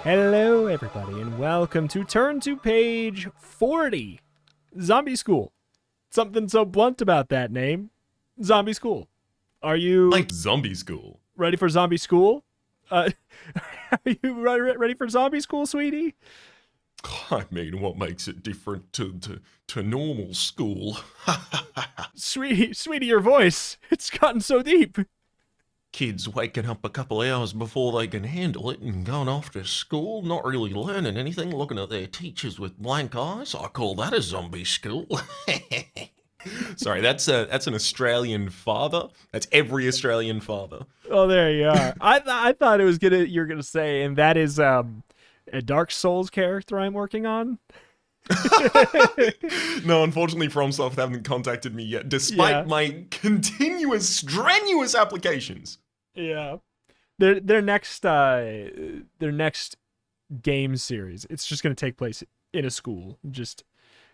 Hello, everybody, and welcome to Turn to Page 40, Zombie School. Something so blunt about that name, Zombie School. Are you Like Zombie School. ready for Zombie School? Are you ready for Zombie School, sweetie? I mean, what makes it different to normal school? Sweetie, your voice, it's gotten so deep. Kids waking up a couple hours before they can handle it and going off to school, not really learning anything, looking at their teachers with blank eyes. I call that a zombie school. Sorry, that's an Australian father. That's every Australian father. Oh, there you are. I thought it was you're gonna say, and that is a Dark Souls character I'm working on. No, unfortunately, FromSoft haven't contacted me yet, despite my continuous, strenuous applications. Yeah, their next game series. It's just gonna take place in a school.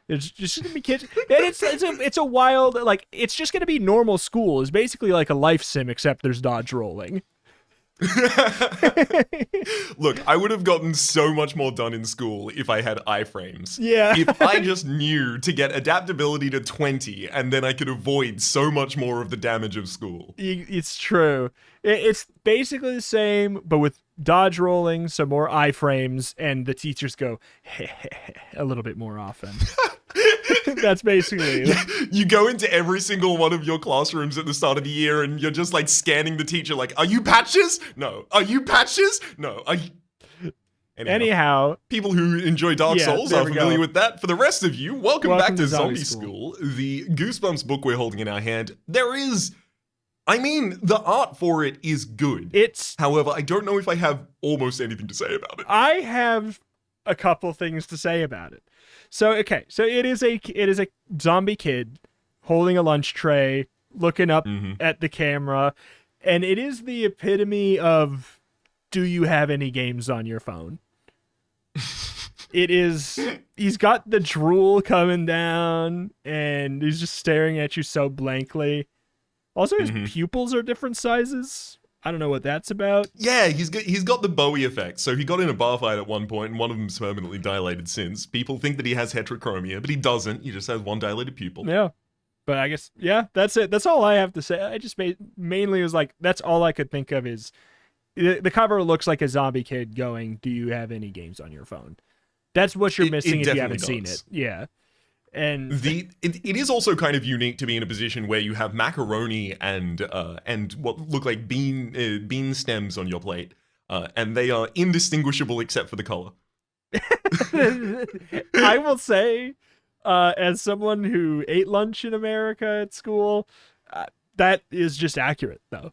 It's just gonna be kids, and it's a wild, like, it's just gonna be normal school. It's basically like a life sim, except there's dodge rolling. Look, I would have gotten so much more done in school if I had iframes. Yeah. If I just knew to get adaptability to 20, and then I could avoid so much more of the damage of school. It's true. It's basically the same, but with dodge rolling, some more iframes, and the teachers go a little bit more often. That's basically You go into every single one of your classrooms at the start of the year and you're just like scanning the teacher like, are you patches? No. Are you patches? No. Are you... Anyhow, people who enjoy Dark Souls are familiar with that. For the rest of you, welcome back to Zombie School, the Goosebumps book we're holding in our hand. The art for it is good. However, I don't know if I have almost anything to say about it. I have a couple things to say about it. So it is a zombie kid holding a lunch tray, looking up at the camera, and it is the epitome of, do you have any games on your phone? He's got the drool coming down, and he's just staring at you so blankly. Also, his pupils are different sizes. I don't know what that's about. Yeah, he's got the Bowie effect. So he got in a bar fight at one point, and one of them's permanently dilated since. People think that he has heterochromia, but he doesn't. He just has one dilated pupil. Yeah. But I guess, yeah, that's it. That's all I have to say. I just mainly was like, that's all I could think of is the cover looks like a zombie kid going, do you have any games on your phone? That's what you're missing if you haven't seen it. Yeah. And it is also kind of unique to be in a position where you have macaroni and what look like bean stems on your plate, and they are indistinguishable except for the color. I will say, as someone who ate lunch in America at school, that is just accurate, though.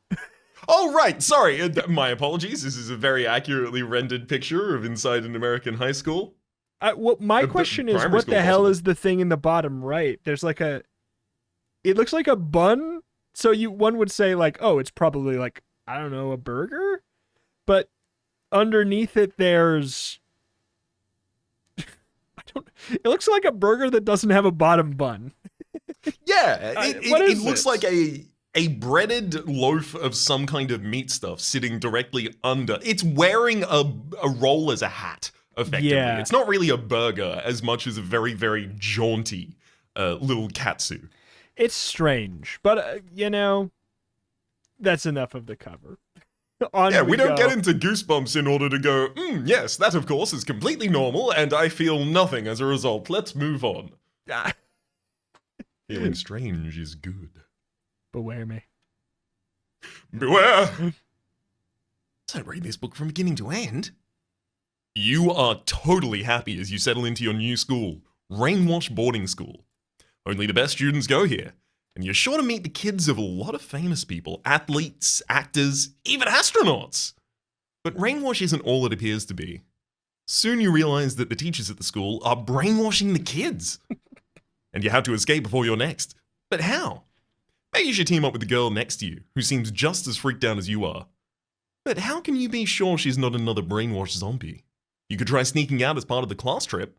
Oh, right. Sorry. My apologies. This is a very accurately rendered picture of inside an American high school. My question is, what the hell is the thing in the bottom right? There's like it looks like a bun. So one would say like, oh, it's probably like, I don't know, a burger. But underneath it, there's, it looks like a burger that doesn't have a bottom bun. Yeah, it looks like a breaded loaf of some kind of meat stuff sitting directly under. It's wearing a roll as a hat. Effectively. Yeah. It's not really a burger as much as a very, very jaunty little katsu. It's strange, but, that's enough of the cover. We don't get into Goosebumps in order to go, yes, that of course is completely normal, and I feel nothing as a result. Let's move on. Feeling strange is good. Beware me. Beware! So read this book from beginning to end. You are totally happy as you settle into your new school, Rainwash Boarding School. Only the best students go here, and you're sure to meet the kids of a lot of famous people, athletes, actors, even astronauts. But Rainwash isn't all it appears to be. Soon you realize that the teachers at the school are brainwashing the kids. And you have to escape before you're next. But how? Maybe you should team up with the girl next to you, who seems just as freaked out as you are. But how can you be sure she's not another brainwashed zombie? You could try sneaking out as part of the class trip.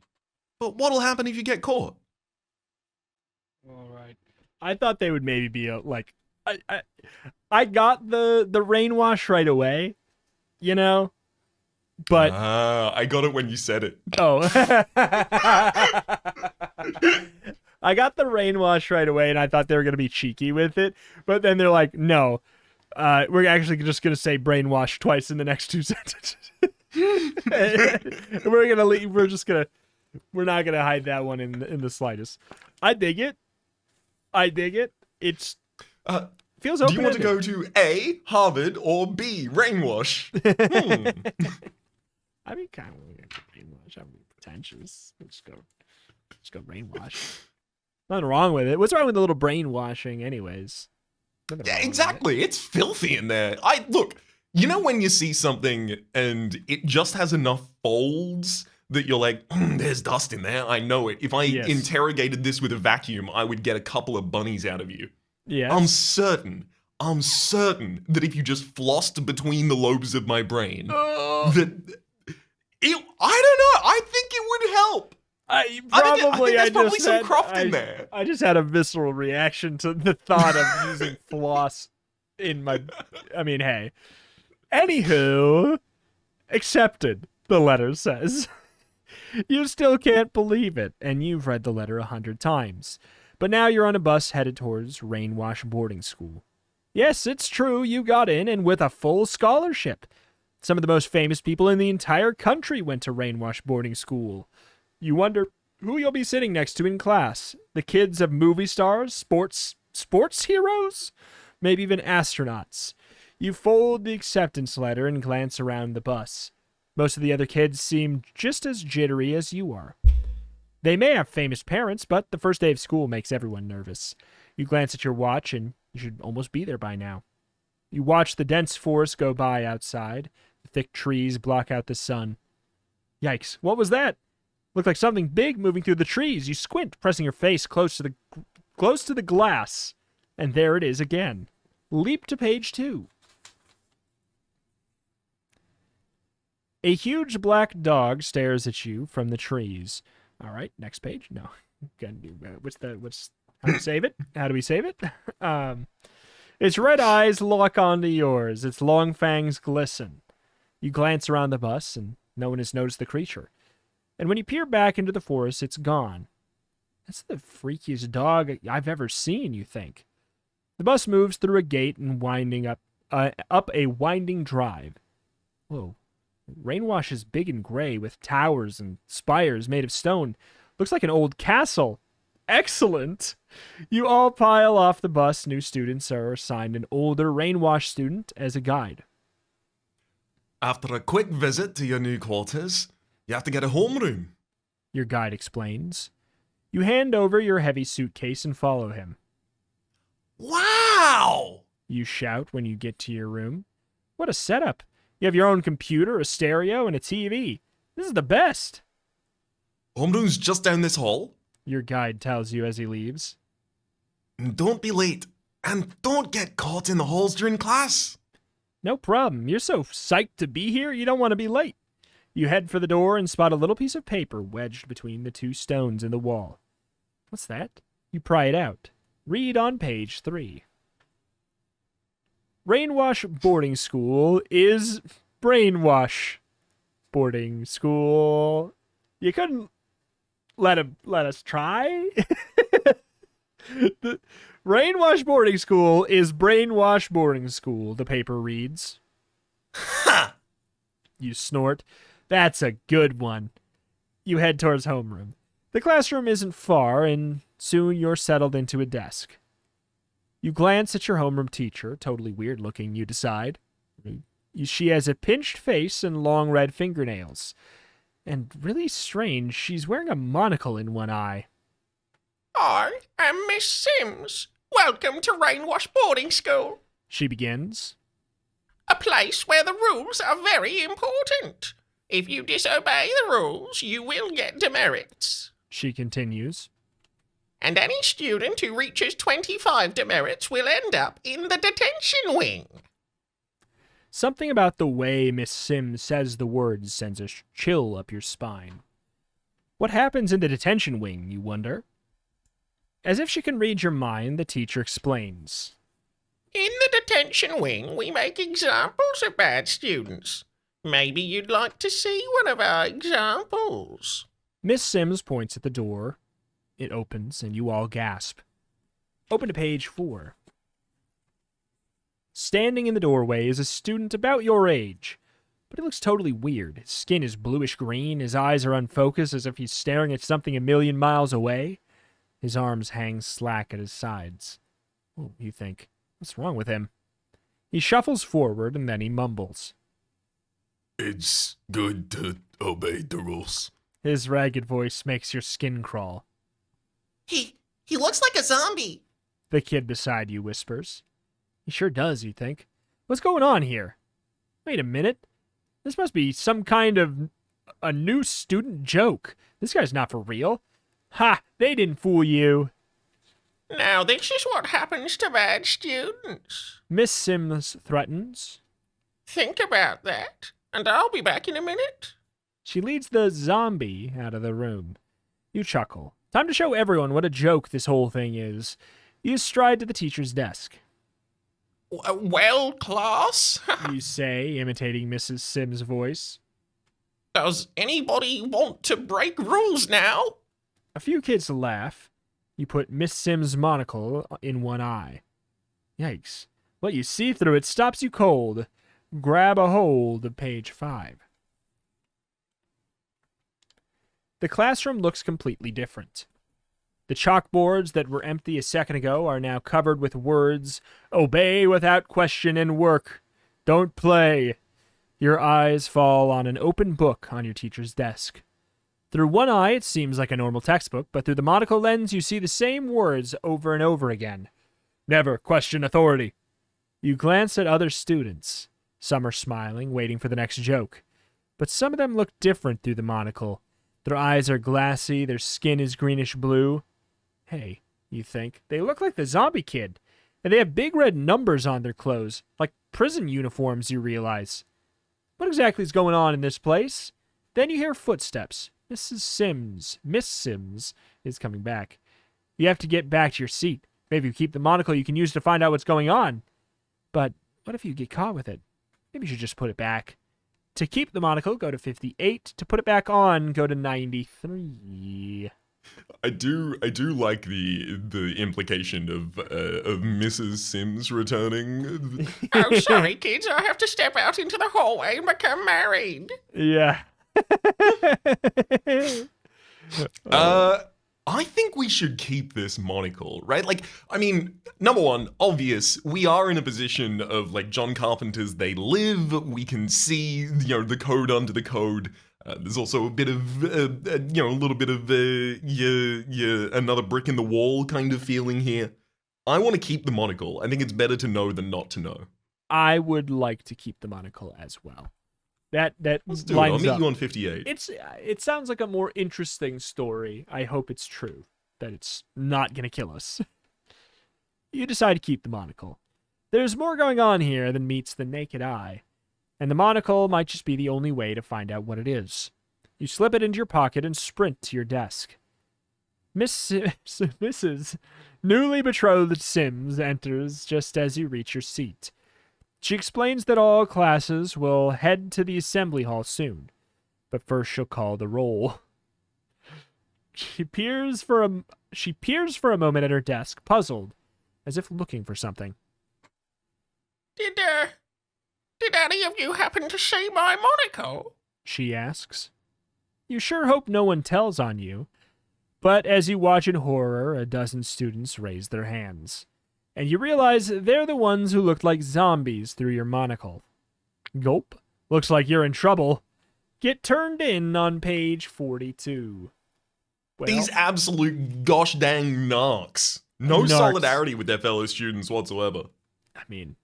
But what'll happen if you get caught? All right. I thought they would maybe be I got the Rainwash right away, But I got it when you said it. oh, I got the Rainwash right away, and I thought they were gonna be cheeky with it. But then they're like, no, we're actually just gonna say brainwash twice in the next 2 sentences. We're gonna leave. We're not gonna hide that one in the slightest. I dig it. It's feels open. Do you want to go to A, Harvard, or B, Rainwash? I mean, kind of Rainwash. I'm pretentious. Let's go Rainwash. Nothing wrong with it. What's wrong with the little brainwashing, anyways? Yeah, exactly. It's filthy in there. Look. You know when you see something and it just has enough folds that you're like, there's dust in there. I know it. If I interrogated this with a vacuum, I would get a couple of bunnies out of you. Yeah. I'm certain that if you just flossed between the lobes of my brain, I don't know. I think it would help. I think there's probably some cruft in there. I just had a visceral reaction to the thought of using floss in my. I mean, hey. Anywho, accepted, the letter says. You still can't believe it, and you've read the letter 100 times. But now you're on a bus headed towards Rainwash boarding school. Yes, it's true, you got in, and with a full scholarship. Some of the most famous people in the entire country went to Rainwash boarding school. You wonder who you'll be sitting next to in class. The kids of movie stars, sports heroes, maybe even astronauts. You fold the acceptance letter and glance around the bus. Most of the other kids seem just as jittery as you are. They may have famous parents, but the first day of school makes everyone nervous. You glance at your watch and you should almost be there by now. You watch the dense forest go by outside. The thick trees block out the sun. Yikes, what was that? Looked like something big moving through the trees. You squint, pressing your face close to the glass. And there it is again. Leap to page 2. A huge black dog stares at you from the trees. All right, next page. No, how do we save it? How do we save it? Its red eyes lock onto yours. Its long fangs glisten. You glance around the bus, and no one has noticed the creature. And when you peer back into the forest, it's gone. That's the freakiest dog I've ever seen, you think. The bus moves through a gate and winding up a winding drive. Whoa. Rainwash is big and gray with towers and spires made of stone. Looks like an old castle. Excellent! You all pile off the bus. New students are assigned an older Rainwash student as a guide. After a quick visit to your new quarters, you have to get a homeroom. Your guide explains. You hand over your heavy suitcase and follow him. Wow! You shout when you get to your room. What a setup. You have your own computer, a stereo, and a TV. This is the best. Homeroom's just down this hall. Your guide tells you as he leaves. Don't be late, and don't get caught in the halls during class. No problem. You're so psyched to be here, you don't want to be late. You head for the door and spot a little piece of paper wedged between the 2 stones in the wall. What's that? You pry it out. Read on page 3. Rainwash boarding school is brainwash boarding school. You couldn't let us try? The Rainwash boarding school is brainwash boarding school, the paper reads. Ha! You snort. That's a good one. You head towards homeroom. The classroom isn't far, and soon you're settled into a desk. You glance at your homeroom teacher, totally weird looking, you decide. She has a pinched face and long red fingernails. And really strange, she's wearing a monocle in one eye. I am Miss Sims. Welcome to Rainwash Boarding School. She begins. A place where the rules are very important. If you disobey the rules, you will get demerits. She continues. And any student who reaches 25 demerits will end up in the detention wing. Something about the way Miss Sims says the words sends a chill up your spine. What happens in the detention wing, you wonder? As if she can read your mind, the teacher explains. In the detention wing, we make examples of bad students. Maybe you'd like to see one of our examples. Miss Sims points at the door. It opens, and you all gasp. Open to page 4. Standing in the doorway is a student about your age, but he looks totally weird. His skin is bluish-green, his eyes are unfocused as if he's staring at something a million miles away. His arms hang slack at his sides. Oh, you think, what's wrong with him? He shuffles forward, and then he mumbles. It's good to obey the rules. His ragged voice makes your skin crawl. He looks like a zombie. The kid beside you whispers. He sure does, you think. What's going on here? Wait a minute. This must be some kind of a new student joke. This guy's not for real. Ha! They didn't fool you. Now, this is what happens to bad students. Miss Sims threatens. Think about that, and I'll be back in a minute. She leads the zombie out of the room. You chuckle. Time to show everyone what a joke this whole thing is. You stride to the teacher's desk. Well, class, You say, imitating Mrs. Sims' voice. does anybody want to break rules now? A few kids laugh. You put Miss Sims' monocle in one eye. Yikes. What you see through it stops you cold. Grab a hold of page 5. The classroom looks completely different. The chalkboards that were empty a second ago are now covered with words, obey without question and work. Don't play. Your eyes fall on an open book on your teacher's desk. Through one eye, it seems like a normal textbook, but through the monocle lens, you see the same words over and over again. Never question authority. You glance at other students. Some are smiling, waiting for the next joke. But some of them look different through the monocle. Their eyes are glassy, their skin is greenish-blue. Hey, you think, they look like the zombie kid. And they have big red numbers on their clothes, like prison uniforms, you realize. What exactly is going on in this place? Then you hear footsteps. Miss Sims is coming back. You have to get back to your seat. Maybe you keep the monocle you can use to find out what's going on. But what if you get caught with it? Maybe you should just put it back. To keep the monocle, go to 58. To put it back on, go to 93. I do like the implication of Mrs. Sims returning. Oh, sorry, kids, I have to step out into the hallway and become married. Yeah. I think we should keep this monocle, right? Like, I mean, number one, obvious, we are in a position of, like, John Carpenter's They Live. We can see, the code under the code. There's also a bit of, a little bit of, another brick in the wall kind of feeling here. I want to keep the monocle. I think it's better to know than not to know. I would like to keep the monocle as well. That Let's do it. I'll meet you on 58. It sounds like a more interesting story. I hope it's true, that it's not going to kill us. You decide to keep the monocle. There's more going on here than meets the naked eye, and the monocle might just be the only way to find out what it is. You slip it into your pocket and sprint to your desk. Mrs. Newly betrothed Sims enters just as you reach your seat. She explains that all classes will head to the assembly hall soon, but first she'll call the roll. She peers for a moment at her desk, puzzled, as if looking for something. Did any of you happen to see my monocle? She asks. You sure hope no one tells on you, but as you watch in horror, a dozen students raise their hands. And you realize they're the ones who looked like zombies through your monocle. Gulp. Looks like you're in trouble. Get turned in on page 42. Well, These absolute gosh dang narcs. No Narcs. solidarity with their fellow students whatsoever. I mean,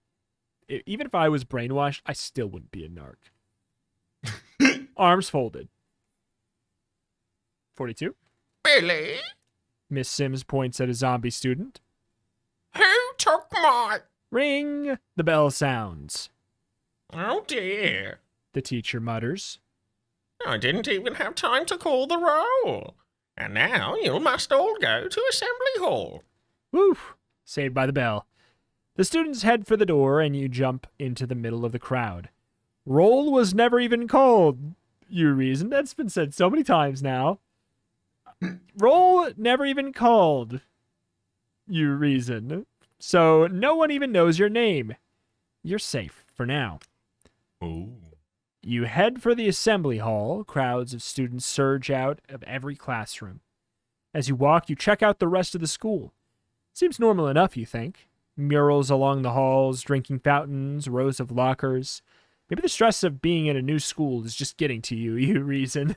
even if I was brainwashed, I still wouldn't be a narc. Arms folded. 42. Billy? Miss Sims points at a zombie student. Who took my... Ring! The bell sounds. Oh dear. The teacher mutters. I didn't even have time to call the roll. And now you must all go to assembly hall. Woo! Saved by the bell. The students head for the door and you jump into the middle of the crowd. Roll was never even called, you reason. That's been said so many times now. Roll never even called, you reason. So no one even knows your name. You're safe for now. Oh. You head for the assembly hall. Crowds of students surge out of every classroom. As you walk, you check out the rest of the school. Seems normal enough, you think. Murals along the halls, drinking fountains, rows of lockers. Maybe the stress of being in a new school is just getting to you, you reason.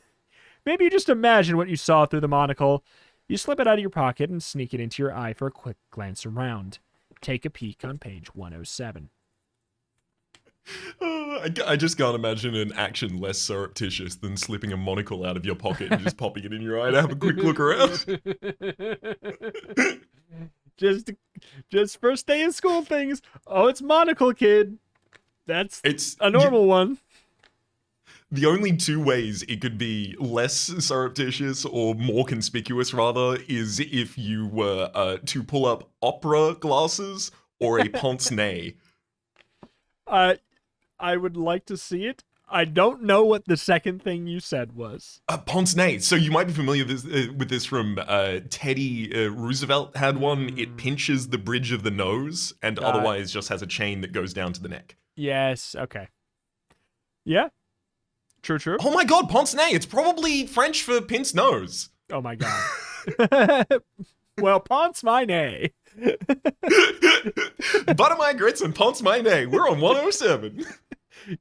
Maybe you just imagine what you saw through the monocle. You slip it out of your pocket and sneak it into your eye for a quick glance around. Take a peek on page 107. I just can't imagine an action less surreptitious than slipping a monocle out of your pocket and just popping it in your eye to have a quick look around. Just first day of school things. Oh, it's monocle kid. It's a normal one. The only two ways it could be less surreptitious or more conspicuous, rather, is if you were to pull up opera glasses or a pince-nez. I would like to see it. I don't know what the second thing you said was. Pince-nez. So you might be familiar with this from Teddy Roosevelt had one. It pinches the bridge of the nose and otherwise just has a chain that goes down to the neck. Yes, okay. Yeah. True. Oh my god, pince-nez. It's probably French for pince nose. Oh my god. Well, pince my nay. Butter my grits and ponce my nay. We're on 107.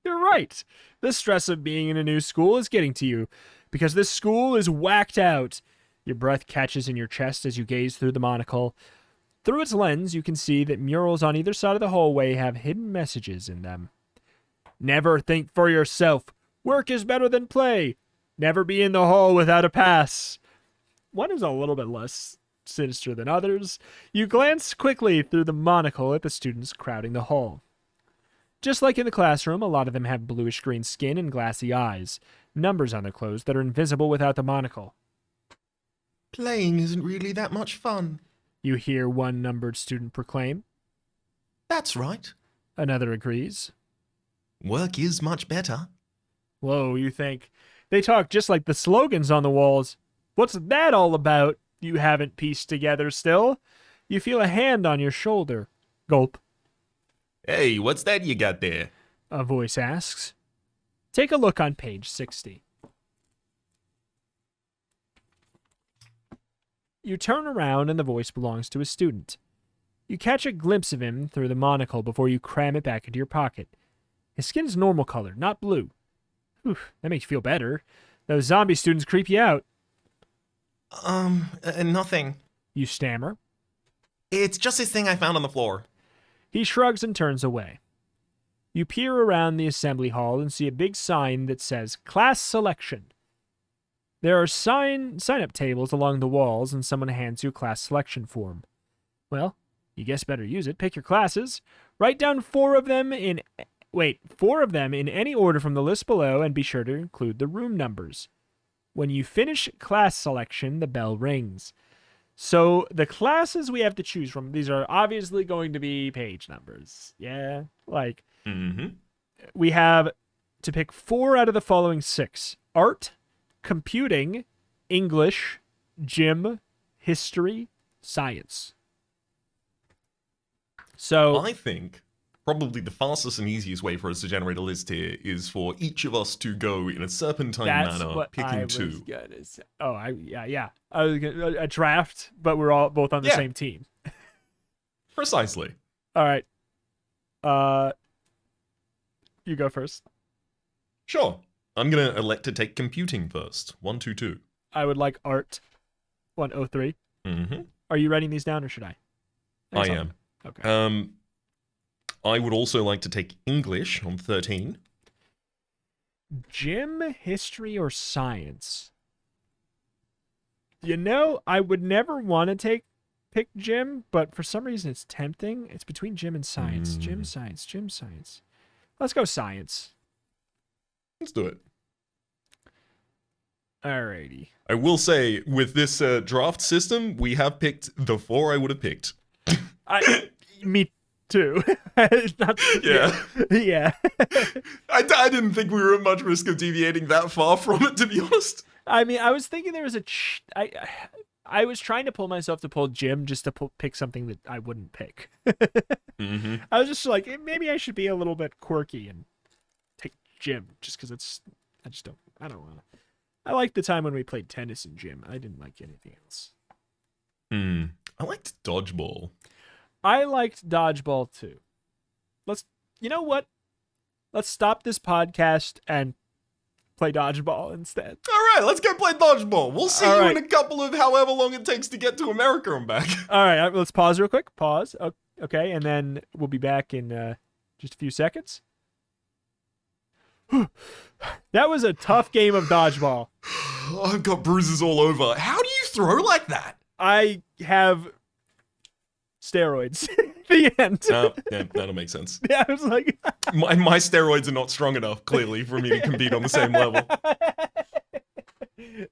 You're right. The stress of being in a new school is getting to you because this school is whacked out. Your breath catches in your chest as you gaze through the monocle. Through its lens, you can see that murals on either side of the hallway have hidden messages in them. Never think for yourself. Work is better than play. Never be in the hall without a pass. One is a little bit less sinister than others. You glance quickly through the monocle at the students crowding the hall. Just like in the classroom, a lot of them have bluish-green skin and glassy eyes, numbers on their clothes that are invisible without the monocle. Playing isn't really that much fun. You hear one numbered student proclaim. That's right. Another agrees. Work is much better. Whoa, you think. They talk just like the slogans on the walls. What's that all about? You haven't pieced together still. You feel a hand on your shoulder. Gulp. Hey, what's that you got there? A voice asks. Take a look on page 60. You turn around and the voice belongs to a student. You catch a glimpse of him through the monocle before you cram it back into your pocket. His skin's normal color, not blue. Whew, that makes you feel better. Those zombie students creep you out. Nothing. You stammer. It's just this thing I found on the floor. He shrugs and turns away. You peer around the assembly hall and see a big sign that says Class Selection. There are sign-up tables along the walls and someone hands you a class selection form. Well, you guess better use it. Pick your classes. Write down four of them in any order from the list below and be sure to include the room numbers. When you finish class selection, the bell rings. So the classes we have to choose from, these are obviously going to be page numbers. Yeah, we have to pick 4 out of the following 6. Art, computing, English, gym, history, science. So I think probably the fastest and easiest way for us to generate a list here is for each of us to go in a serpentine manner, picking 2. Yeah. I was gonna, a draft, but we're all both on the same team. Precisely. All right. You go first. Sure. I'm going to elect to take computing first. 1, 2, 2. I would like art. 103. Are you writing these down or should I? I am. Okay. I would also like to take English on 13. Gym, history, or science? You know, I would never want to pick gym, but for some reason it's tempting. It's between gym and science. Gym, science. Let's go science. Let's do it. Alrighty. I will say, with this draft system, we have picked the 4 I would have picked. Me too. Yeah. Yeah. I didn't think we were at much risk of deviating that far from it, to be honest. I mean, I was thinking there was I was trying to pull myself to pull Jim just to pick something that I wouldn't pick. Mm-hmm. I was just like, maybe I should be a little bit quirky and take Jim just because I don't want to. I liked the time when we played tennis in gym. I didn't like anything else. I liked dodgeball. I liked dodgeball too. You know what? Let's stop this podcast and play dodgeball instead. All right, let's go play dodgeball. We'll see All you right. in a couple of however long it takes to get to America and back. All right, let's pause real quick. Pause. Okay, and then we'll be back in just a few seconds. That was a tough game of dodgeball. I've got bruises all over. How do you throw like that? I have steroids. The end. Yeah, that'll make sense. Yeah, I was like, My steroids are not strong enough, clearly, for me to compete on the same level.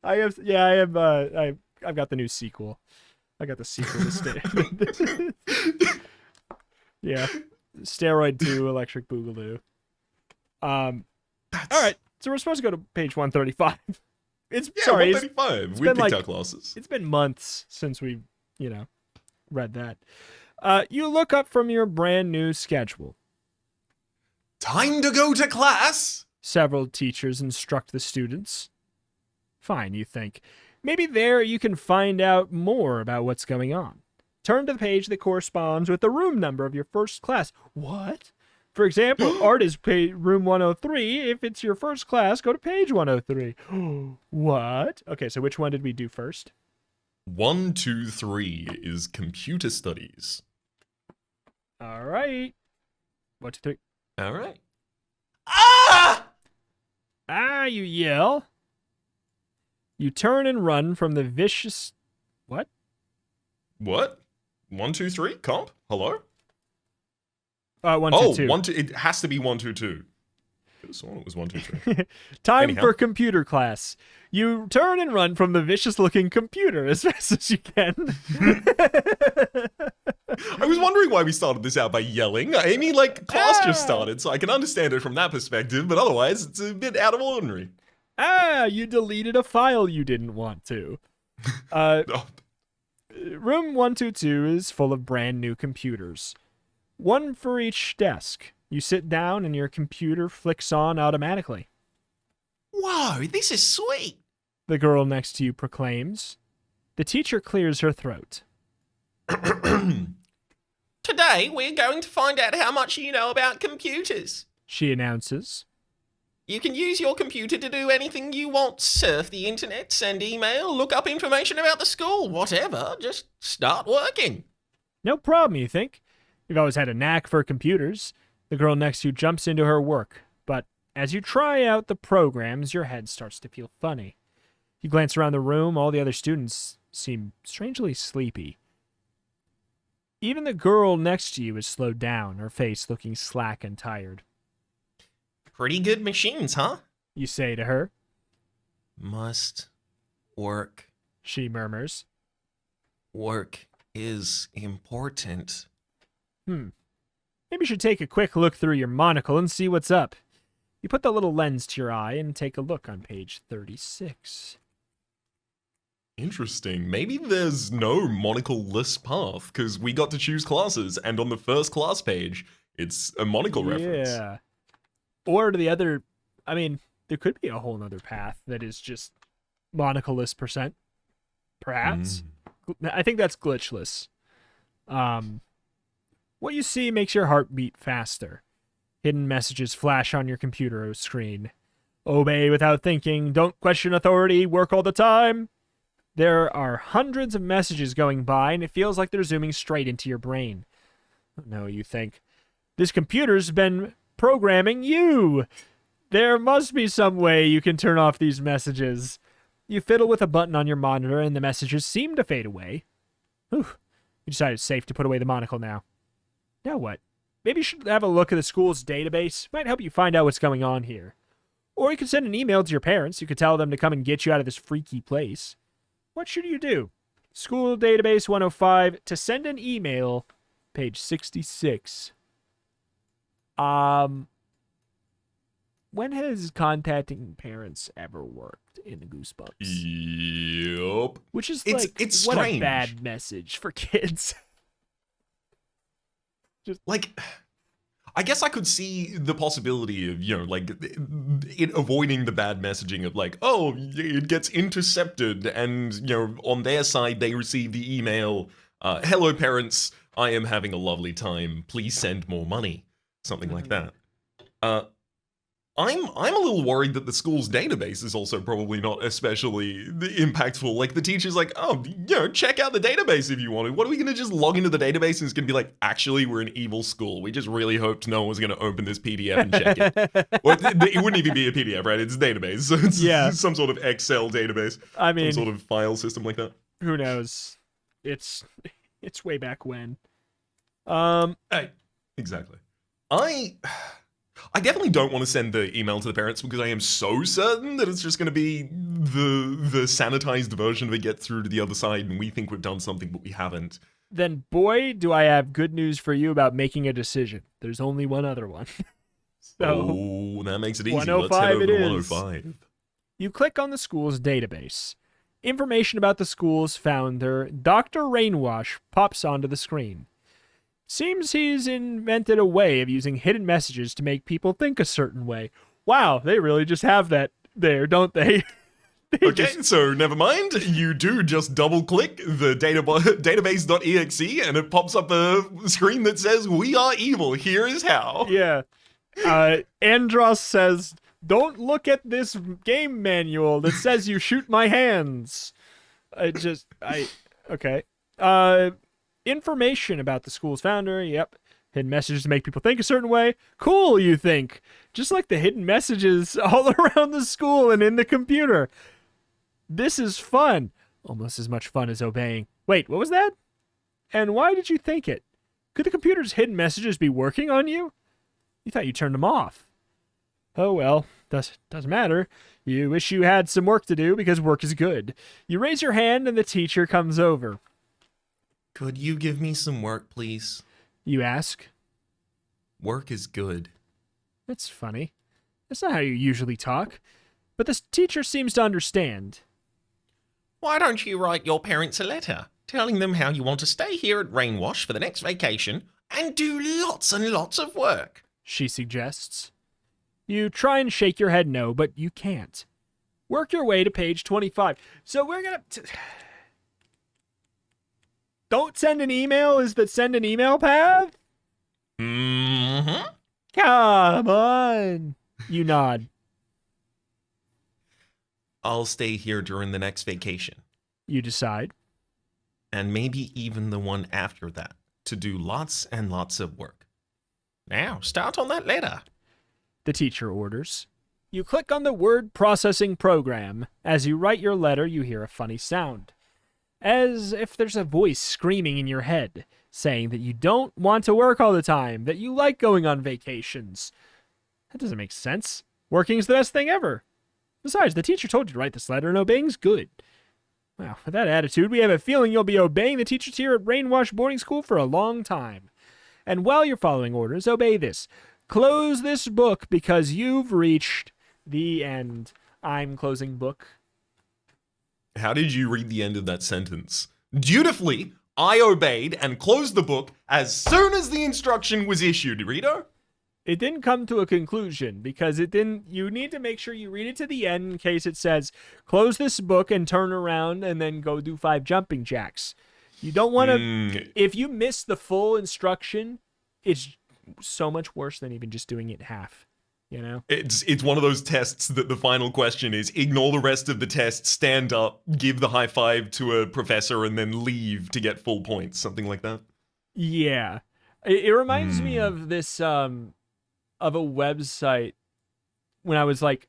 I've got the new sequel. I got the sequel to yeah, Steroid 2, Electric Boogaloo. All right, so we're supposed to go to page 135. It's 135. We been picked like- our classes. It's been months since we, read that. You look up from your brand new schedule. Time to go to class. Several teachers instruct the students. Fine, you think. Maybe there you can find out more about what's going on. Turn to the page that corresponds with the room number of your first class. What? For example, art is room 103. If it's your first class, go to page 103. What? Okay, so which one did we do first? 1, 2, 3 is computer studies. All right. 1, 2, 3. All right. Ah! Ah, you yell. You turn and run from the vicious... What? What? 1, 2, 3? Comp? Hello? 1, 2, 2. 1, 2. It has to be 1, 2, 2. This one was 1, 2, 3. Time Anyhow. for computer class. You turn and run from the vicious-looking computer as fast as you can. I was wondering why we started this out by yelling. I mean, class just started, so I can understand it from that perspective, but otherwise, it's a bit out of ordinary. You deleted a file you didn't want to. Oh, Room 122 is full of brand new computers. One for each desk. You sit down and your computer flicks on automatically. Whoa, this is sweet. The girl next to you proclaims. The teacher clears her throat. Today, we're going to find out how much you know about computers. She announces. You can use your computer to do anything you want. Surf the internet, send email, look up information about the school, whatever. Just start working. No problem, you think? You've always had a knack for computers. The girl next to you jumps into her work, but as you try out the programs, your head starts to feel funny. You glance around the room, all the other students seem strangely sleepy. Even the girl next to you is slowed down, her face looking slack and tired. Pretty good machines, huh? You say to her. Must work. She murmurs. Work is important. Maybe you should take a quick look through your monocle and see what's up. You put the little lens to your eye and take a look on page 36. interesting. Maybe there's no monocle-less path, because we got to choose classes, and on the first class page, it's a monocle reference. Yeah. Or the other, I mean, there could be a whole nother path that is just monocle-less %. Perhaps. I think that's glitchless. What you see makes your heart beat faster. Hidden messages flash on your computer screen. Obey without thinking. Don't question authority. Work all the time. There are hundreds of messages going by, and it feels like they're zooming straight into your brain. No, you think. This computer's been programming you. There must be some way you can turn off these messages. You fiddle with a button on your monitor, and the messages seem to fade away. Whew. You decide it's safe to put away the monocle now. Now what? Maybe you should have a look at the school's database. Might help you find out what's going on here. Or you could send an email to your parents. You could tell them to come and get you out of this freaky place. What should you do? School database 105. To send an email, Page 66. When has contacting parents ever worked in Goosebumps? Yup. Which is It's what a strange. bad message for kids. Like, I guess I could see the possibility of, like, it avoiding the bad messaging of, like, oh, it gets intercepted, and, on their side, they receive the email, hello, parents, I am having a lovely time, please send more money. Something like that. I'm a little worried that the school's database is also probably not especially impactful. Like, the teacher's like, oh, check out the database if you want to. What are we going to just log into the database and it's going to be like, actually, we're an evil school. We just really hoped no one was going to open this PDF and check it. Well, it wouldn't even be a PDF, right? It's a database. So it's some sort of Excel database. I mean, some sort of file system like that. Who knows? It's way back when. Hey, exactly. I definitely don't want to send the email to the parents because I am so certain that it's just going to be the sanitized version of it get through to the other side and we think we've done something but we haven't. Then, boy, do I have good news for you about making a decision. There's only one other one. So, that makes it easy. Let's 105 head over it to is. 105. You click on the school's database. Information about the school's founder, Dr. Rainwash, pops onto the screen. Seems he's invented a way of using hidden messages to make people think a certain way. Wow, they really just have that there, don't they? So never mind. You do just double-click the database.exe and it pops up a screen that says, we are evil, here is how. Yeah. Andros says, don't look at this game manual that says you shoot my hands. Okay. Information about the school's founder. Yep. Hidden messages to make people think a certain way. Cool, you think. Just like the hidden messages all around the school and in the computer. This is fun. Almost as much fun as obeying. Wait, what was that? And why did you think it? Could the computer's hidden messages be working on you? You thought you turned them off. Oh well, doesn't matter. You wish you had some work to do because work is good. You raise your hand and the teacher comes over. Could you give me some work, please? You ask. Work is good. That's funny. That's not how you usually talk. But this teacher seems to understand. Why don't you write your parents a letter, telling them how you want to stay here at Rainwash for the next vacation and do lots and lots of work? She suggests. You try and shake your head no, but you can't. Work your way to page 25. So we're gonna... Don't send an email is the send an email path? Mm-hmm. Come on. You nod. I'll stay here during the next vacation. You decide. And maybe even the one after that, to do lots and lots of work. Now, start on that letter. The teacher orders. You click on the word processing program. As you write your letter, you hear a funny sound. As if there's a voice screaming in your head, saying that you don't want to work all the time, that you like going on vacations. That doesn't make sense. Working's the best thing ever. Besides, the teacher told you to write this letter, and obeying's good. Well, with that attitude, we have a feeling you'll be obeying the teachers here at Rainwash Boarding School for a long time. And while you're following orders, obey this. Close this book because you've reached the end. I'm closing book. How did you read the end of that sentence? Dutifully, I obeyed and closed the book as soon as the instruction was issued, reader. It didn't come to a conclusion because it didn't. You need to make sure you read it to the end in case it says, close this book and turn around and then go do 5 jumping jacks. You don't want to. If you miss the full instruction, it's so much worse than even just doing it half. You know? It's one of those tests that the final question is ignore the rest of the test, stand up, give the high five to a professor, and then leave to get full points. Something like that. Yeah. It reminds me of this, of a website when I was like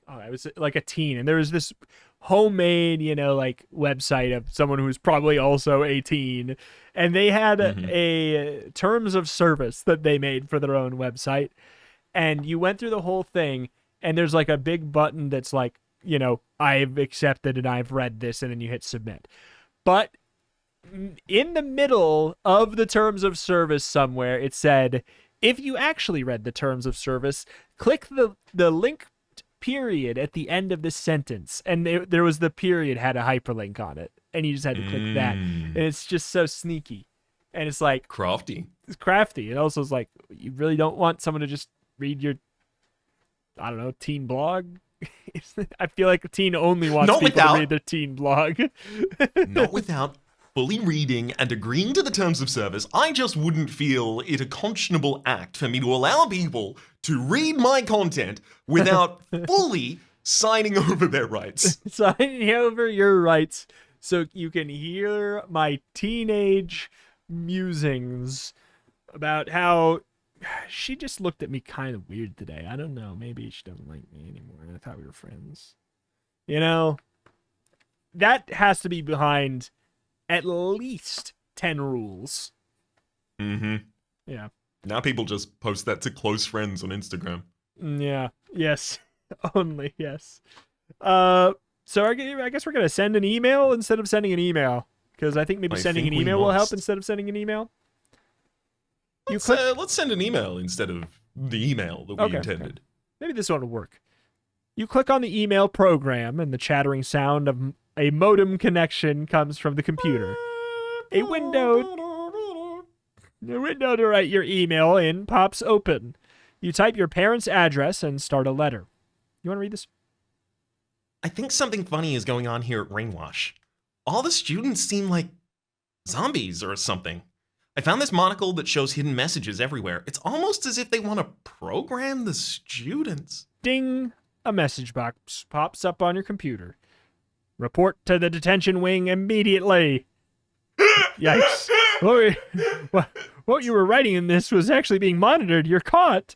a teen, and there was this homemade, website of someone who was probably also 18, and they had a terms of service that they made for their own website. And you went through the whole thing, and there's like a big button that's like, I've accepted and I've read this, and then you hit submit. But in the middle of the terms of service somewhere, it said, if you actually read the terms of service, click the link period at the end of this sentence. And there was the period had a hyperlink on it. And you just had to click that. And it's just so sneaky. And it's like... Crafty. It's crafty. It also is like, you really don't want someone to just read your, I don't know, teen blog? I feel like a teen only wants people to read their teen blog. Not without fully reading and agreeing to the terms of service. I just wouldn't feel it a conscionable act for me to allow people to read my content without fully signing over their rights. Signing over your rights so you can hear my teenage musings about how she just looked at me kind of weird today. I don't know. Maybe she doesn't like me anymore. I thought we were friends. You know, that has to be behind at least 10 rules. Mm-hmm. Yeah. Now people just post that to close friends on Instagram. Yeah. Yes. Only. Yes. So I guess we're going to send an email instead of sending an email. Because I think maybe sending an email will help instead of sending an email. Let's send an email instead of the email that we intended. Okay. Maybe this one will work. You click on the email program, and the chattering sound of a modem connection comes from the computer. A window to write your email in pops open. You type your parents' address and start a letter. You want to read this? I think something funny is going on here at Rainwash. All the students seem like zombies or something. I found this monocle that shows hidden messages everywhere. It's almost as if they want to program the students. Ding! A message box pops up on your computer. Report to the detention wing immediately. Yikes. What you were writing in this was actually being monitored. You're caught.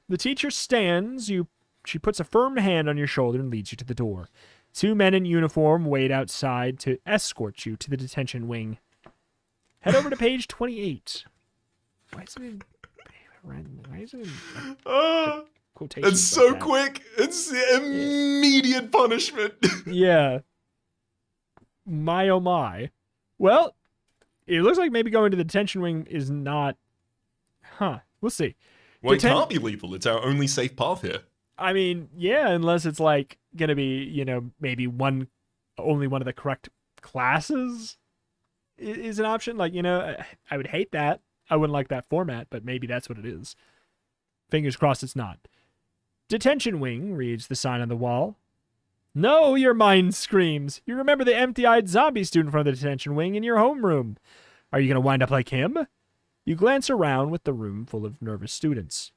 The teacher stands. She puts a firm hand on your shoulder and leads you to the door. 2 men in uniform wait outside to escort you to the detention wing. Head over to page 28. Why is it in quotations? It's so quick. It's immediate punishment. Yeah. My oh my. Well, it looks like maybe going to the detention wing is not... Huh. We'll see. Well, it can't be lethal. It's our only safe path here. I mean, yeah, unless it's like going to be, maybe only one of the correct classes is an option. Like, I would hate that. I wouldn't like that format, but maybe that's what it is. Fingers crossed it's not. Detention wing, reads the sign on the wall. No, your mind screams. You remember the empty-eyed zombie student from the detention wing in your homeroom. Are you going to wind up like him? You glance around with the room full of nervous students.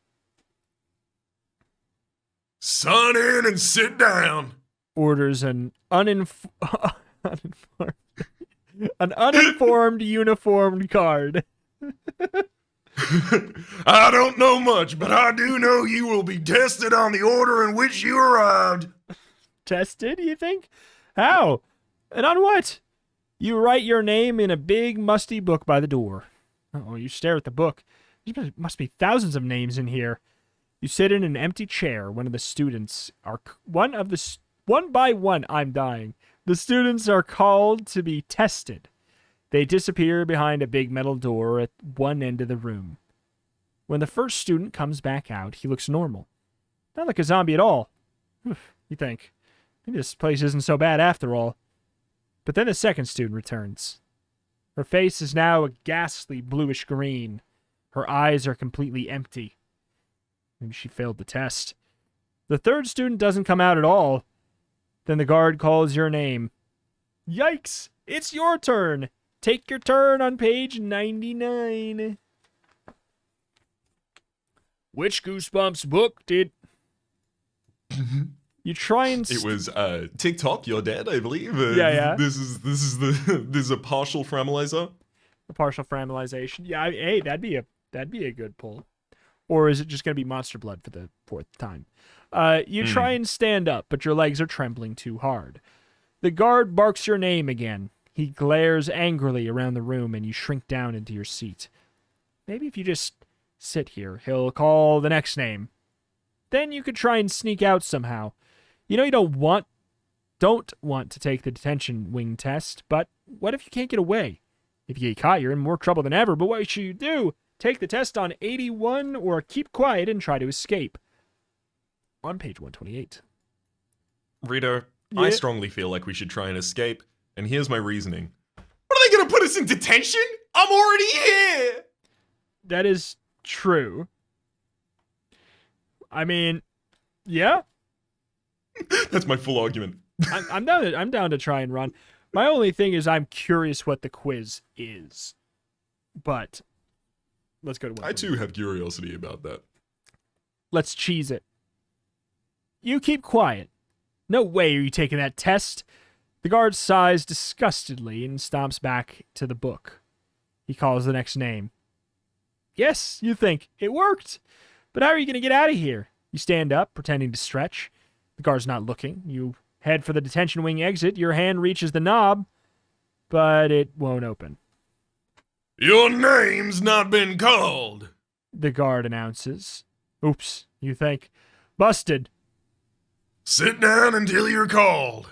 Sign in and sit down. Orders an uninformed uniformed guard. I don't know much, but I do know you will be tested on the order in which you arrived. Tested, you think? How? And on what? You write your name in a big, musty book by the door. Oh, you stare at the book. There must be thousands of names in here. You sit in an empty chair. One by one, I'm dying. The students are called to be tested. They disappear behind a big metal door at one end of the room. When the first student comes back out, he looks normal. Not like a zombie at all. You think, maybe this place isn't so bad after all. But then the second student returns. Her face is now a ghastly bluish green. Her eyes are completely empty. Maybe she failed the test. The third student doesn't come out at all. Then the guard calls your name. Yikes! It's your turn! Take your turn on page 99. Which Goosebumps book did... You try and... It was TikTok, You're Dead, I believe. Yeah. This is a partial framilizer. A partial framilization. Yeah, hey, that'd be a good pull. Or is it just going to be Monster Blood for the 4th time? You try and stand up, but your legs are trembling too hard. The guard barks your name again. He glares angrily around the room, and you shrink down into your seat. Maybe if you just sit here, he'll call the next name. Then you could try and sneak out somehow. You know you don't want to take the detention wing test, but what if you can't get away? If you get caught, you're in more trouble than ever, but what should you do? Take the test on 81 or keep quiet and try to escape. On page 128. Reader, Yeah. I strongly feel like we should try and escape, and here's my reasoning. What are they gonna put us in detention? I'm already here! That is true. I mean, yeah, That's my full argument. I'm down to try and run. My only thing is I'm curious what the quiz is. But let's go to I too have curiosity about that. Let's cheese it. You keep quiet. No way are you taking that test. The guard sighs disgustedly and stomps back to the book. He calls the next name. Yes, you think. It worked. But how are you going to get out of here? You stand up, pretending to stretch. The guard's not looking. You head for the detention wing exit. Your hand reaches the knob, but it won't open. Your name's not been called. The guard announces. Oops, you think. Busted, Sit down until you're called.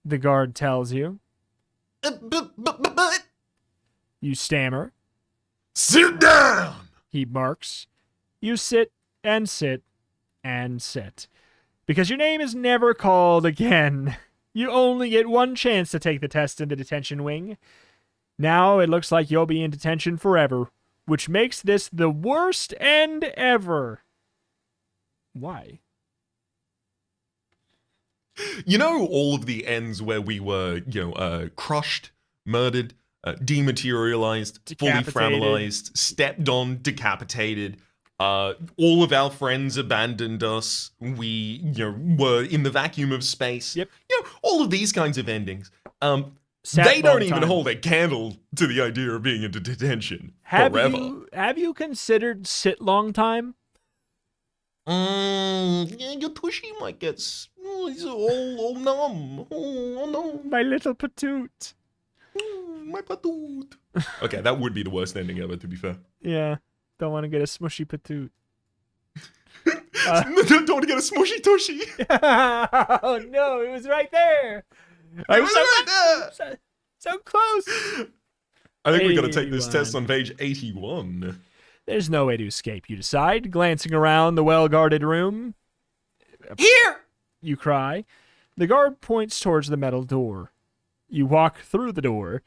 the guard tells you. But You stammer. Sit down! He barks. You sit and sit and sit. Because your name is never called again. You only get one chance to take the test in the detention wing. Now it looks like you'll be in detention forever, which makes this the worst end ever. Why? You know all of the ends where we were, crushed, murdered, dematerialized, fully Decapitated. framalized, stepped on, decapitated. All of our friends abandoned us. We, were in the vacuum of space. Yep. All of these kinds of endings. Sat They long don't even time. hold a candle to the idea of being in detention Have forever. have you considered sit long time? your tushy might get it's all numb. Oh no, My little patoot. my patoot. Okay, that would be the worst ending ever, to be fair. Yeah, don't want to get a smushy patoot. Don't want to get a smushy tushy. Oh no, it was right there. I was right so, so close. I think we got to take this 81. test on page 81. There's no way to escape, you decide, glancing around the well-guarded room. Here. You cry. The guard points towards the metal door. You walk through the door.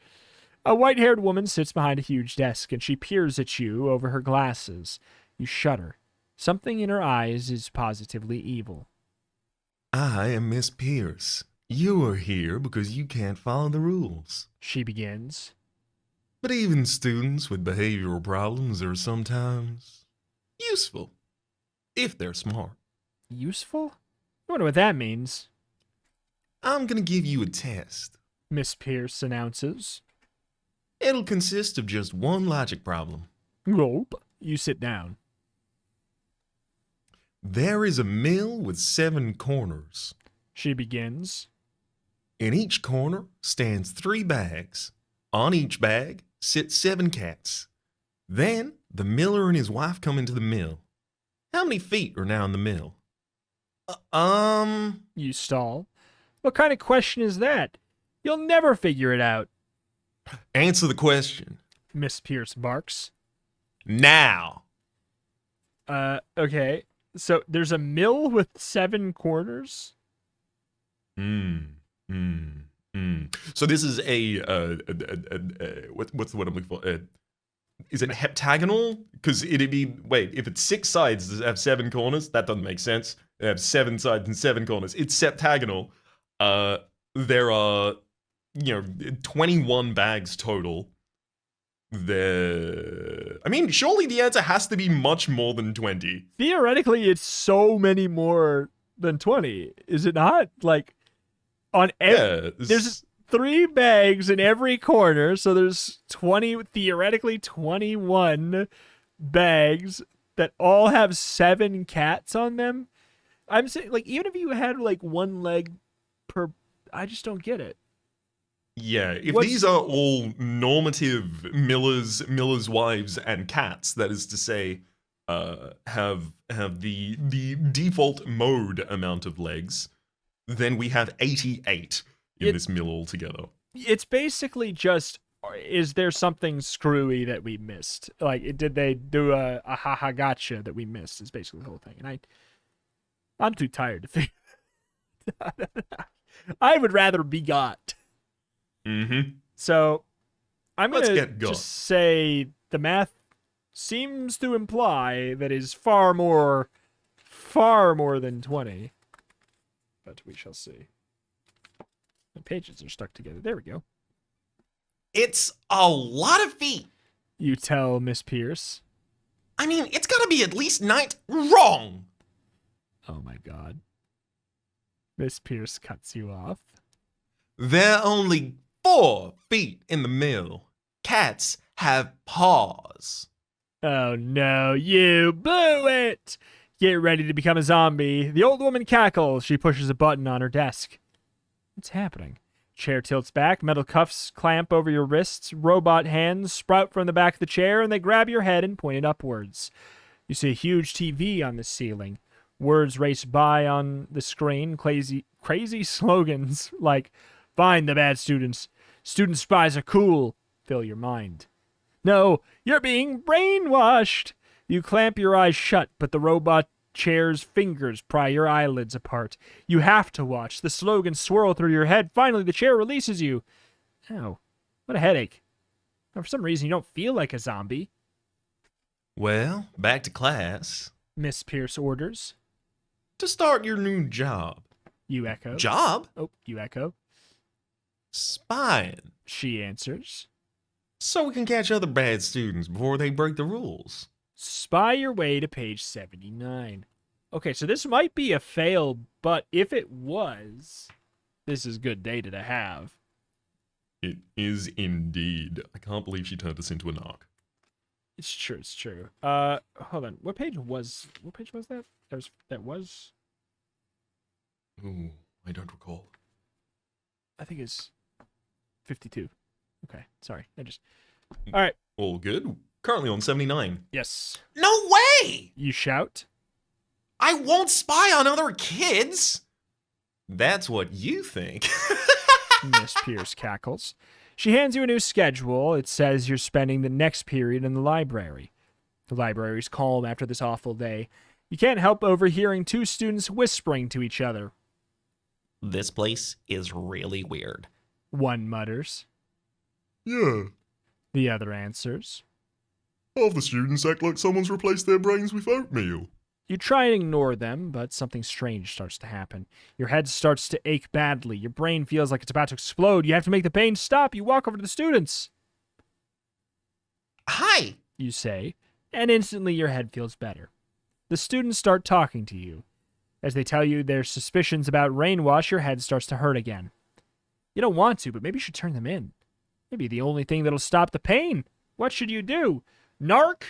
A white-haired woman sits behind a huge desk, and she peers at you over her glasses. You shudder. Something in her eyes is positively evil. I am Miss Pierce. You are here because you can't follow the rules. She begins. But even students with behavioral problems are sometimes useful, if they're smart. Useful? I wonder what that means, I'm going to give you a test. Miss Pierce announces. It'll consist of just one logic problem. Gulp. You sit down. There is a mill with 7 corners. She begins. In each corner stands 3 bags. On each bag sit 7 cats. Then the miller and his wife come into the mill. How many feet are now in the mill? You stall. What kind of question is that? You'll never figure it out, Answer the question. Miss Pierce barks. Now. Okay. So there's a mill with 7 corners? So this is what's the word I'm looking for? Is it heptagonal? Because it'd be, if it's 6 sides, does it have 7 corners? That doesn't make sense. They have 7 sides and 7 corners. It's septagonal. There are, 21 bags total. Surely the answer has to be much more than 20. Theoretically, it's so many more than 20. Is it not? Like, on there's 3 bags in every corner, so there's theoretically 21 bags that all have 7 cats on them. I'm saying, like, even if you had, like, 1 leg per... I just don't get it. Yeah, if What's- these are all normative millers' wives, and cats, that is to say, have the default mode amount of legs, then we have 88 in this mill altogether. It's basically just Or is there something screwy that we missed? Like, did they do a haha gotcha that we missed? Is basically the whole thing. And I'm too tired to think. I would rather be got. Mm-hmm. So I'm Let's gonna get got. just say the math seems to imply that is far more than 20. But we shall see. The pages are stuck together. There we go. It's a lot of feet. You tell Miss Pierce. I mean, it's gotta be at least 9. Wrong. Oh my god. Miss Pierce cuts you off. There are only 4 feet in the middle. Cats have paws. Oh no, you blew it! Get ready to become a zombie. The old woman cackles. She pushes a button on her desk. What's happening? Chair tilts back, metal cuffs clamp over your wrists, robot hands sprout from the back of the chair, and they grab your head and point it upwards. You see a huge TV on the ceiling. Words race by on the screen, crazy slogans like, "Find the bad students. Student spies are cool." Fill your mind. No, you're being brainwashed. You clamp your eyes shut, but the robot chair's fingers pry your eyelids apart. You have to watch. The slogans swirl through your head. Finally, the chair releases you. Ow, what a headache. Now, for some reason, you don't feel like a zombie. Well, back to class. Miss Pierce orders. To start your new job. You echo. Job? Oh, you echo. Spying. She answers. So we can catch other bad students before they break the rules. Spy your way to page 79. Okay, so this might be a fail, but if it was, this is good data to have. It is indeed. I can't believe she turned us into a narc. It's true, it's true. Hold on. What page was that? That was Ooh, I don't recall. I think it's 52. Okay, sorry. All right. All good. Currently on 79. Yes. No way! You shout. I won't spy on other kids. That's what you think. Miss Pierce cackles. She hands you a new schedule. It says you're spending the next period in the library. The library's calm after this awful day. You can't help overhearing 2 students whispering to each other. This place is really weird. One mutters. Yeah. The other answers. Half the students act like someone's replaced their brains with oatmeal. You try and ignore them, but something strange starts to happen. Your head starts to ache badly. Your brain feels like it's about to explode. You have to make the pain stop. You walk over to the students. Hi. You say, and instantly your head feels better. The students start talking to you. As they tell you their suspicions about Rainwash, your head starts to hurt again. You don't want to, but maybe you should turn them in. Maybe the only thing that'll stop the pain. What should you do? Narc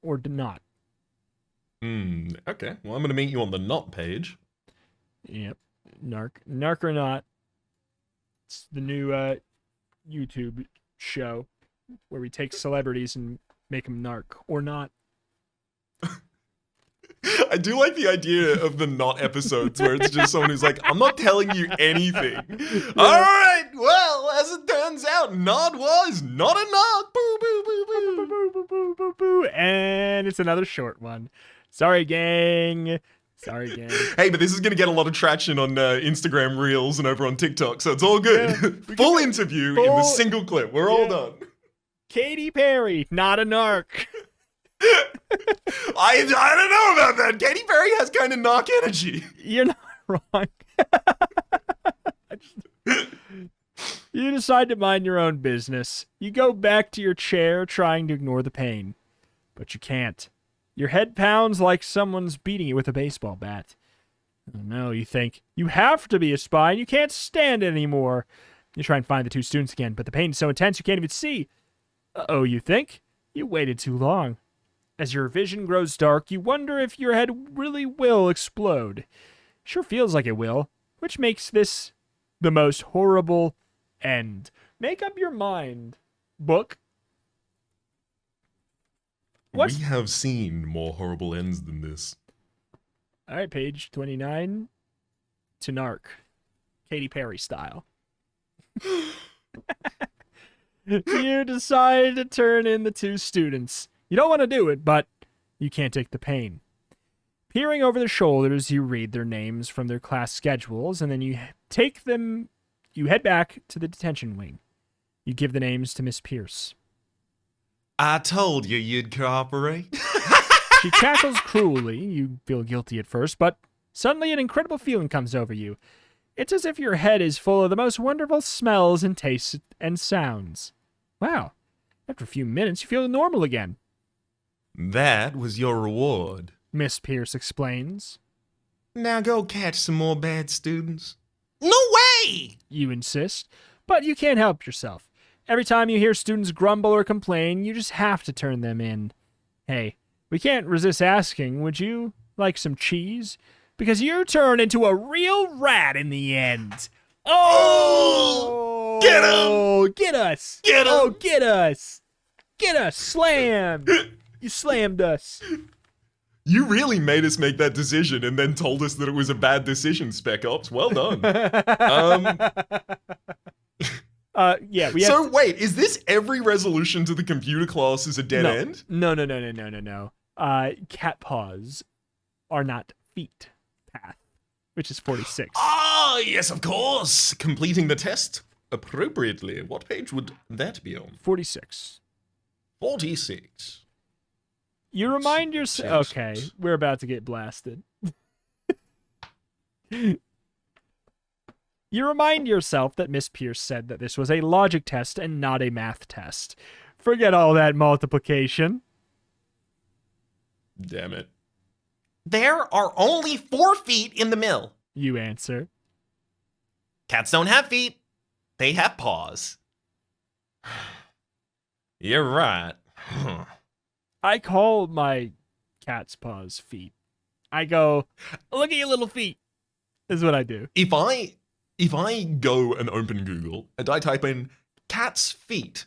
or not? Okay. Well, I'm going to meet you on the not page. Yep. Narc or not. It's the new YouTube show where we take celebrities and make them narc or not. I do like the idea of the not episodes where it's just someone who's like, I'm not telling you anything. All right. Well, as it turns out, Nod was not a knock. Boo, boo, boo, boo. Boo, boo, boo, boo, boo, boo. And it's another short one. Sorry, gang. Sorry, gang. Hey, but this is going to get a lot of traction on Instagram Reels and over on TikTok, so it's all good. Yeah, Full interview in the single clip. We're all done. Katy Perry, not a narc. I don't know about that. Katy Perry has kind of knock energy. You're not wrong. You decide to mind your own business. You go back to your chair trying to ignore the pain. But you can't. Your head pounds like someone's beating you with a baseball bat. Oh no, you think. You have to be a spy and you can't stand it anymore. You try and find the 2 students again, but the pain is so intense you can't even see. Uh-oh, you think. You waited too long. As your vision grows dark, you wonder if your head really will explode. Sure feels like it will, which makes this the most horrible end. Make up your mind, book. What's... We have seen more horrible ends than this. All right, page 29 to Narc. Katy Perry style. You decide to turn in the two students. You don't want to do it, but you can't take the pain. Peering over their shoulders, you read their names from their class schedules, and then you head back to the detention wing. You give the names to Miss Pierce. I told you you'd cooperate. She cackles cruelly. You feel guilty at first, but suddenly an incredible feeling comes over you. It's as if your head is full of the most wonderful smells and tastes and sounds. Wow. After a few minutes, you feel normal again. That was your reward. Miss Pierce explains. Now go catch some more bad students. No way! You insist, but you can't help yourself. Every time you hear students grumble or complain, you just have to turn them in. Hey, we can't resist asking, would you like some cheese? Because you turn into a real rat in the end. Oh! Get him! Get us! Get him! Oh, get us! Get us! Slammed! You slammed us. You really made us make that decision and then told us that it was a bad decision, Spec Ops. Well done. Yeah, we have So wait, is this every resolution to the computer class is a dead end? No. Cat paws are not feet path, which is 46. Ah, yes, of course. Completing the test appropriately. What page would that be on? 46. 46. You remind yourself. Seems- Okay, we're about to get blasted. You remind yourself that Miss Pierce said that this was a logic test and not a math test. Forget all that multiplication. Damn it. There are only 4 feet in the mill. You answer. Cats don't have feet. They have paws. You're right. Huh. I call my cat's paws feet. I go, look at your little feet. Is what I do. If I go and open Google and I type in cat's feet,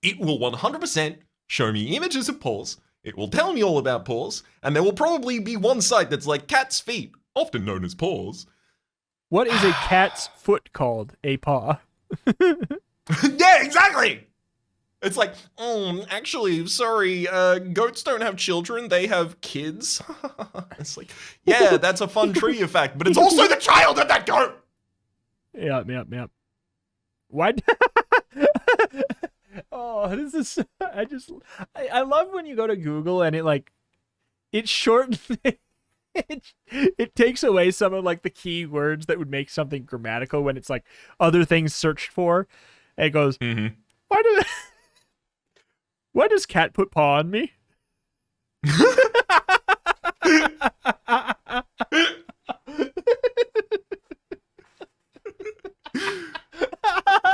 it will 100% show me images of paws. It will tell me all about paws, and there will probably be one site that's like cat's feet, often known as paws. What is a cat's foot called? A paw. Yeah, exactly. It's like, actually, sorry, goats don't have children, they have kids. It's like, yeah, that's a fun trivia fact, but it's also the child of that goat. Yep. Why? Oh, this is. I love when you go to Google and it shortens. It takes away some of the key words that would make something grammatical when it's like other things searched for. And it goes, why does cat put paw on me?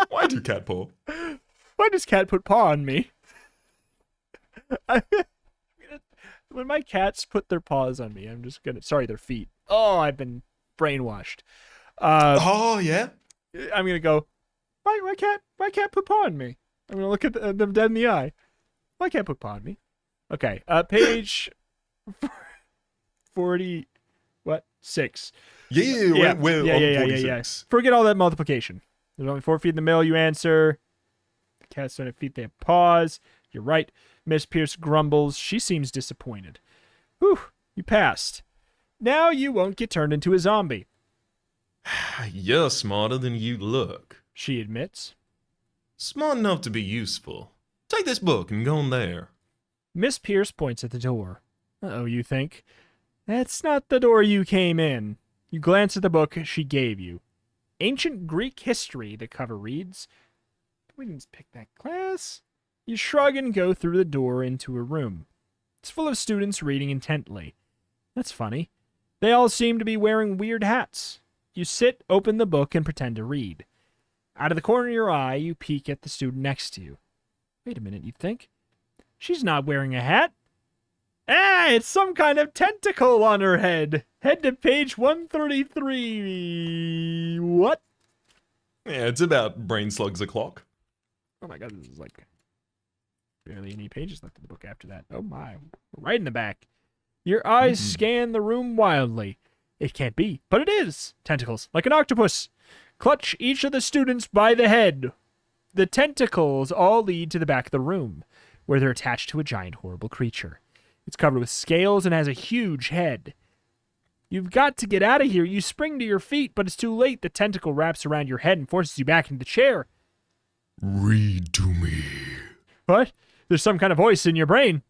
Why do cat paw? Why does cat put paw on me? When my cats put their paws on me, I'm just gonna. Sorry, their feet. Oh, I've been brainwashed. Oh, yeah? I'm gonna go. Why cat put paw on me? I'm gonna look at them dead in the eye. Why cat put paw on me? Okay. Page 40. What? 6. Yeah, we're on 46. Forget all that multiplication. There's only 4 feet in the middle. You answer. Cats don't have feet, they have paws. You're right. Miss Pierce grumbles. She seems disappointed. Whew, you passed. Now you won't get turned into a zombie, You're smarter than you look. she admits. Smart enough to be useful. Take this book and go in there. Miss Pierce points at the door. Uh-oh, you think. That's not the door you came in. You glance at the book she gave you. Ancient Greek History, the cover reads. We didn't pick that class. You shrug and go through the door into a room. It's full of students reading intently. That's funny. They all seem to be wearing weird hats. You sit, open the book, and pretend to read. Out of the corner of your eye, you peek at the student next to you. Wait a minute, you think? She's not wearing a hat. Ah, it's some kind of tentacle on her head. Head to page 133. What? Yeah, it's about brain slugs o'clock. Oh my god, this is barely any pages left in the book after that. Oh my, right in the back. Your eyes scan the room wildly. It can't be, but it is. Tentacles, like an octopus, clutch each of the students by the head. The tentacles all lead to the back of the room, where they're attached to a giant, horrible creature. It's covered with scales and has a huge head. You've got to get out of here. You spring to your feet, but it's too late. The tentacle wraps around your head and forces you back into the chair. Read to me. What? There's some kind of voice in your brain.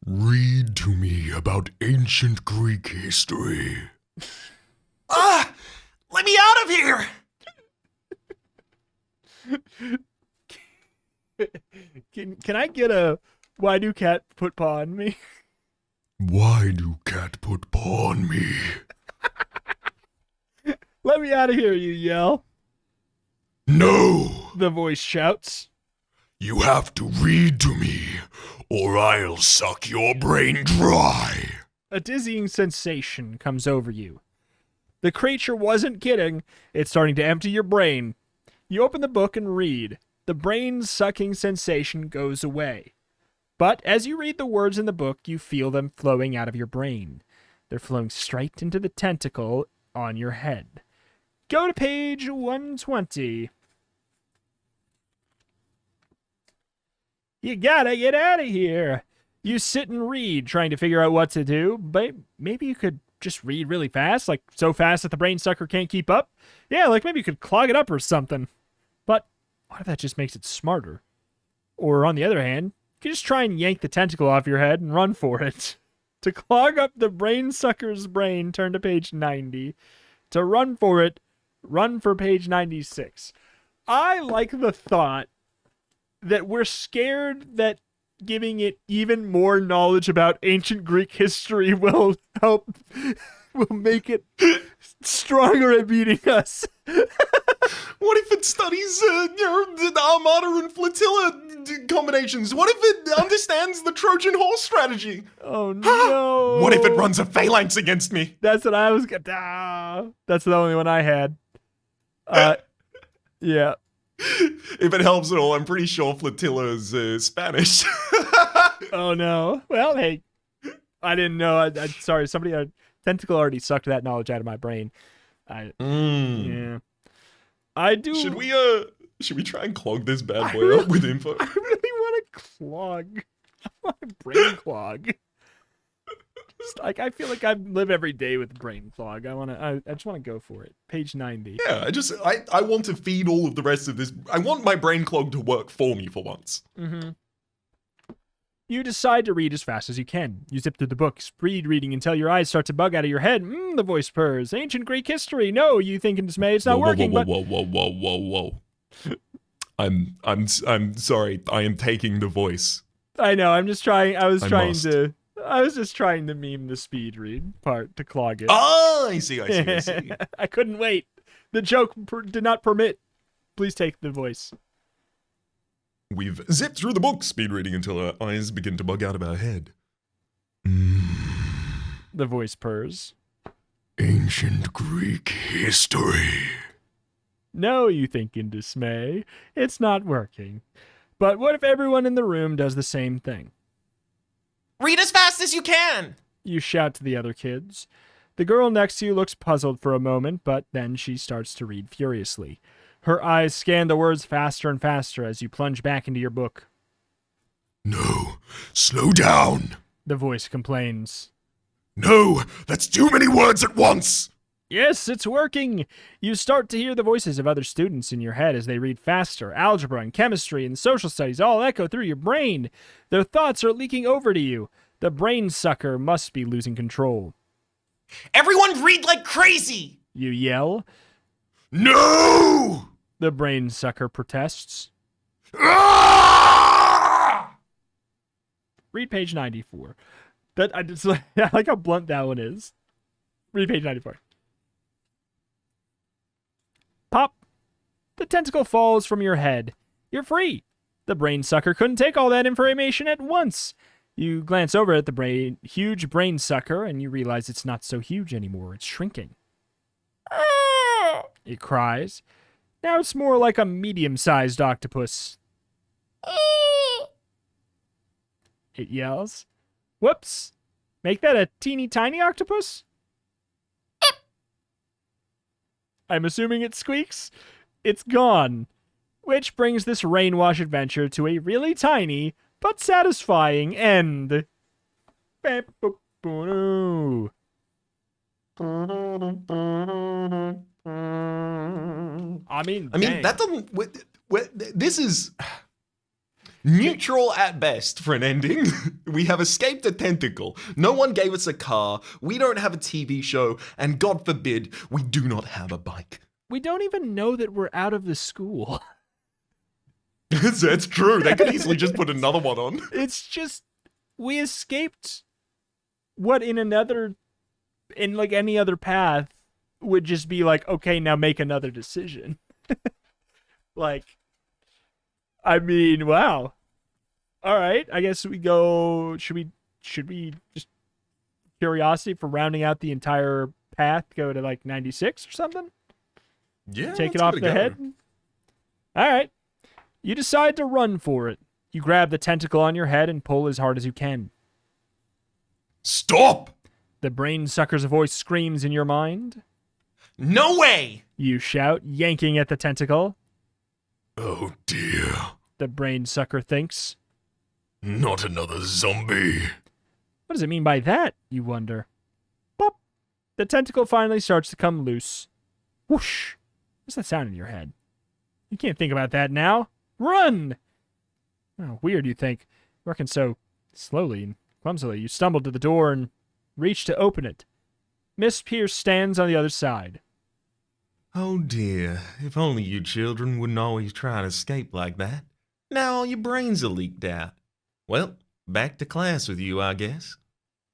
Read to me about ancient Greek history. Ah! Let me out of here! Can I get a why do cat put paw on me? Why do cat put paw on me? Let me out of here, you yell. No! The voice shouts. You have to read to me, or I'll suck your brain dry. A dizzying sensation comes over you. The creature wasn't kidding. It's starting to empty your brain. You open the book and read. The brain-sucking sensation goes away. But as you read the words in the book, you feel them flowing out of your brain. They're flowing straight into the tentacle on your head. Go to page 120. You gotta get out of here. You sit and read, trying to figure out what to do, but maybe you could just read really fast, like so fast that the brain sucker can't keep up. Yeah, like maybe you could clog it up or something. But what if that just makes it smarter? Or on the other hand, you could just try and yank the tentacle off your head and run for it. To clog up the brain sucker's brain, turn to page 90. To run for it, run for page 96. I like the thought that we're scared that giving it even more knowledge about ancient Greek history will make it stronger at beating us. What if it studies, the Armada and Flotilla combinations? What if it understands the Trojan horse strategy? Oh no! What if it runs a phalanx against me? That's what I was gonna. That's the only one I had. Yeah. If it helps at all, I'm pretty sure Flotilla is Spanish. Oh no. Well, hey, I didn't know. I'm sorry. A tentacle already sucked that knowledge out of my brain. Yeah. I do. Should we try and clog this bad boy up with info? I really want to clog. I want a brain clog. Like I feel like I live every day with brain clog. I just want to go for it. Page 90. Yeah, I want to feed all of the rest of this. I want my brain clog to work for me for once. Mm-hmm. You decide to read as fast as you can. You zip through the books, reading until your eyes start to bug out of your head. The voice purrs. Ancient Greek history. No, you think in dismay it's not working. Whoa. I'm sorry. I am taking the voice. I know. I'm just trying. I was just trying to meme the speed read part to clog it. Oh, I see. I couldn't wait. The joke did not permit. Please take the voice. We've zipped through the book, speed reading until our eyes begin to bug out of our head. The voice purrs. Ancient Greek history. No, you think in dismay. It's not working. But what if everyone in the room does the same thing? Read as fast as you can! You shout to the other kids. The girl next to you looks puzzled for a moment, but then she starts to read furiously. Her eyes scan the words faster and faster as you plunge back into your book. No, slow down. The voice complains. No, that's too many words at once. Yes, it's working. You start to hear the voices of other students in your head as they read faster. Algebra and chemistry and social studies all echo through your brain. Their thoughts are leaking over to you. The brain sucker must be losing control. Everyone read like crazy! You yell. No! The brain sucker protests. Ah! Read page 94. I like how blunt that one is. Read page 94. Pop! The tentacle falls from your head. You're free. The brain sucker couldn't take all that information at once. You glance over at the huge brain sucker, and you realize it's not so huge anymore. It's shrinking. It cries. Now it's more like a medium-sized octopus. It yells. Whoops! Make that a teeny tiny octopus? I'm assuming it squeaks. It's gone. Which brings this Rainwash adventure to a really tiny but satisfying end. I mean, dang. that doesn't. This is neutral at best for an ending. We have escaped a tentacle. No one gave us a car. We don't have a TV show. And God forbid, we do not have a bike. We don't even know that we're out of the school. That's true. They could easily just put another one on. It's just, we escaped what in like any other path would just be like, okay, now make another decision. Like, I mean, wow. All right, I guess we go, should we just, curiosity for rounding out the entire path, go to like 96 or something? Yeah. Take it off the head? All right. You decide to run for it. You grab the tentacle on your head and pull as hard as you can. Stop! The brain sucker's voice screams in your mind. No way! You shout, yanking at the tentacle. Oh dear. The brain sucker thinks. Not another zombie. What does it mean by that, you wonder? Pop! The tentacle finally starts to come loose. Whoosh! What's that sound in your head? You can't think about that now. Run! Oh, weird, you think. Working so slowly and clumsily. You stumble to the door and reach to open it. Miss Pierce stands on the other side. Oh dear, if only you children wouldn't always try to escape like that. Now all your brains are leaked out. Well, back to class with you, I guess.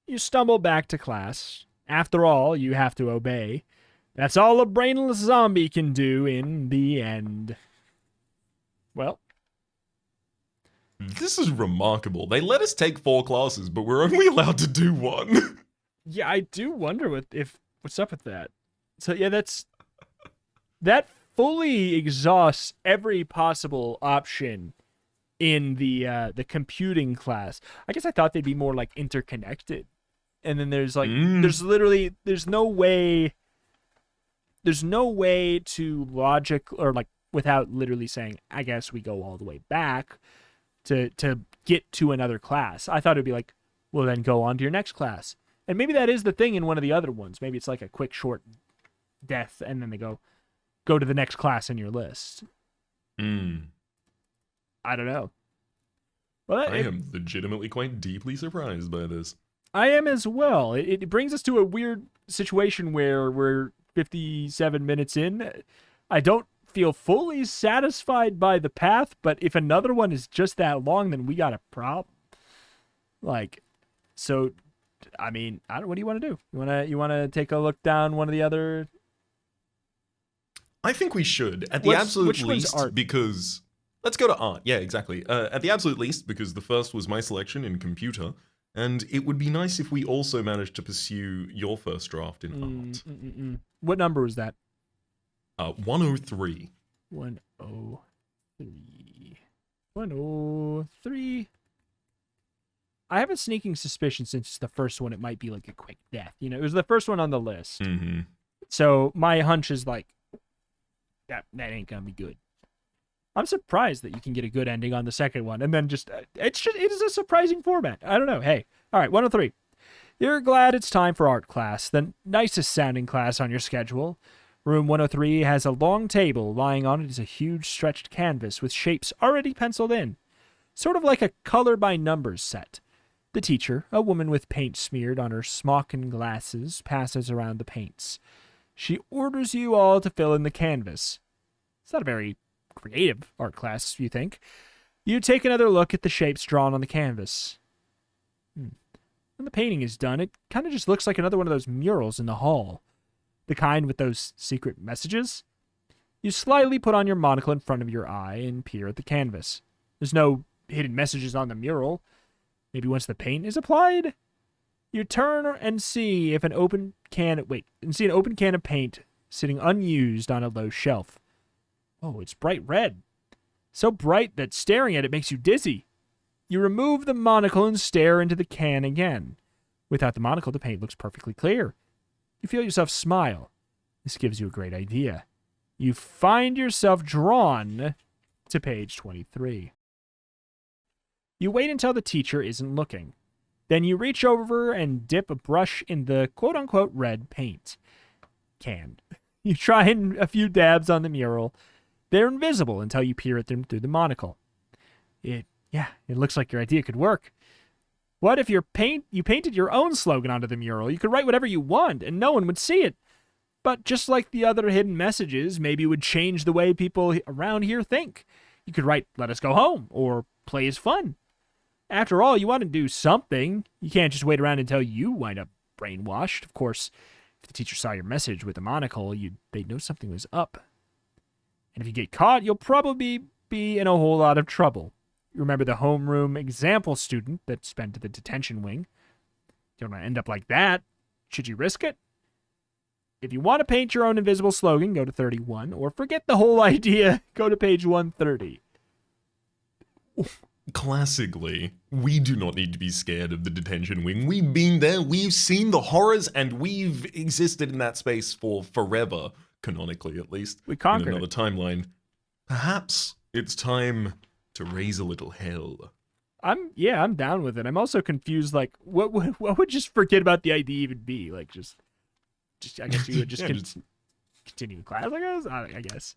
You stumble back to class. After all, you have to obey. That's all a brainless zombie can do in the end. Well, this is remarkable. They let us take 4 classes, but we're only allowed to do 1. yeah, I do wonder what's up with that. So yeah, that fully exhausts every possible option in the computing class. I guess I thought they'd be more like interconnected. And then there's like there's no way to logic or like without literally saying, I guess we go all the way back to get to another class. I thought it'd be like, well then go on to your next class. And maybe that is the thing in one of the other ones. Maybe it's like a quick short death and then they go to the next class in your list. I don't know. Well, I am legitimately quite deeply surprised by this. I am as well. It brings us to a weird situation where we're 57 minutes in. I don't feel fully satisfied by the path, but if another one is just that long, then we got a problem. Like, so, I mean, what do you want to do? You want to take a look down one of the other? I think we should, at the absolute least, because... Let's go to art. Yeah, exactly. At the absolute least, because the first was my selection in computer, and it would be nice if we also managed to pursue your first draft in art. What number was that? 103. 103. 103. I have a sneaking suspicion since it's the first one, it might be like a quick death. You know, it was the first one on the list. Mm-hmm. So my hunch is like, that ain't gonna be good. I'm surprised that you can get a good ending on the second one, and then it is a surprising format. I don't know. Hey, all right, 103. You're glad it's time for art class, the nicest sounding class on your schedule. Room 103 has a long table. Lying on it is a huge stretched canvas with shapes already penciled in, sort of like a color by numbers set. The teacher, a woman with paint smeared on her smock and glasses, passes around the paints. She orders you all to fill in the canvas. It's not a very creative art class, you think. You take another look at the shapes drawn on the canvas. When the painting is done, it kind of just looks like another one of those murals in the hall. The kind with those secret messages. You slyly put on your monocle in front of your eye and peer at the canvas. There's no hidden messages on the mural. Maybe once the paint is applied? You turn and see an open can of paint sitting unused on a low shelf. Oh, it's bright red. So bright that staring at it makes you dizzy. You remove the monocle and stare into the can again. Without the monocle, the paint looks perfectly clear. You feel yourself smile. This gives you a great idea. You find yourself drawn to page 23. You wait until the teacher isn't looking. Then you reach over and dip a brush in the quote-unquote red paint can. You try a few dabs on the mural. They're invisible until you peer at them through the monocle. It looks like your idea could work. What if you painted your own slogan onto the mural? You could write whatever you want, and no one would see it. But just like the other hidden messages, maybe it would change the way people around here think. You could write, "Let us go home," or "Play is fun." After all, you want to do something. You can't just wait around until you wind up brainwashed. Of course, if the teacher saw your message with a monocle, they'd know something was up. And if you get caught, you'll probably be in a whole lot of trouble. You remember the homeroom example student that spent to the detention wing. You don't want to end up like that. Should you risk it? If you want to paint your own invisible slogan, go to 31, or forget the whole idea, go to page 130. Classically, we do not need to be scared of the detention wing. We've been there, we've seen the horrors, and we've existed in that space for forever, canonically at least. We conquered in another it. timeline. Perhaps it's time to raise a little hell. I'm down with it. I'm also confused, like, what would just forget about the idea even be? Like, just I guess you would just, continue class, I guess.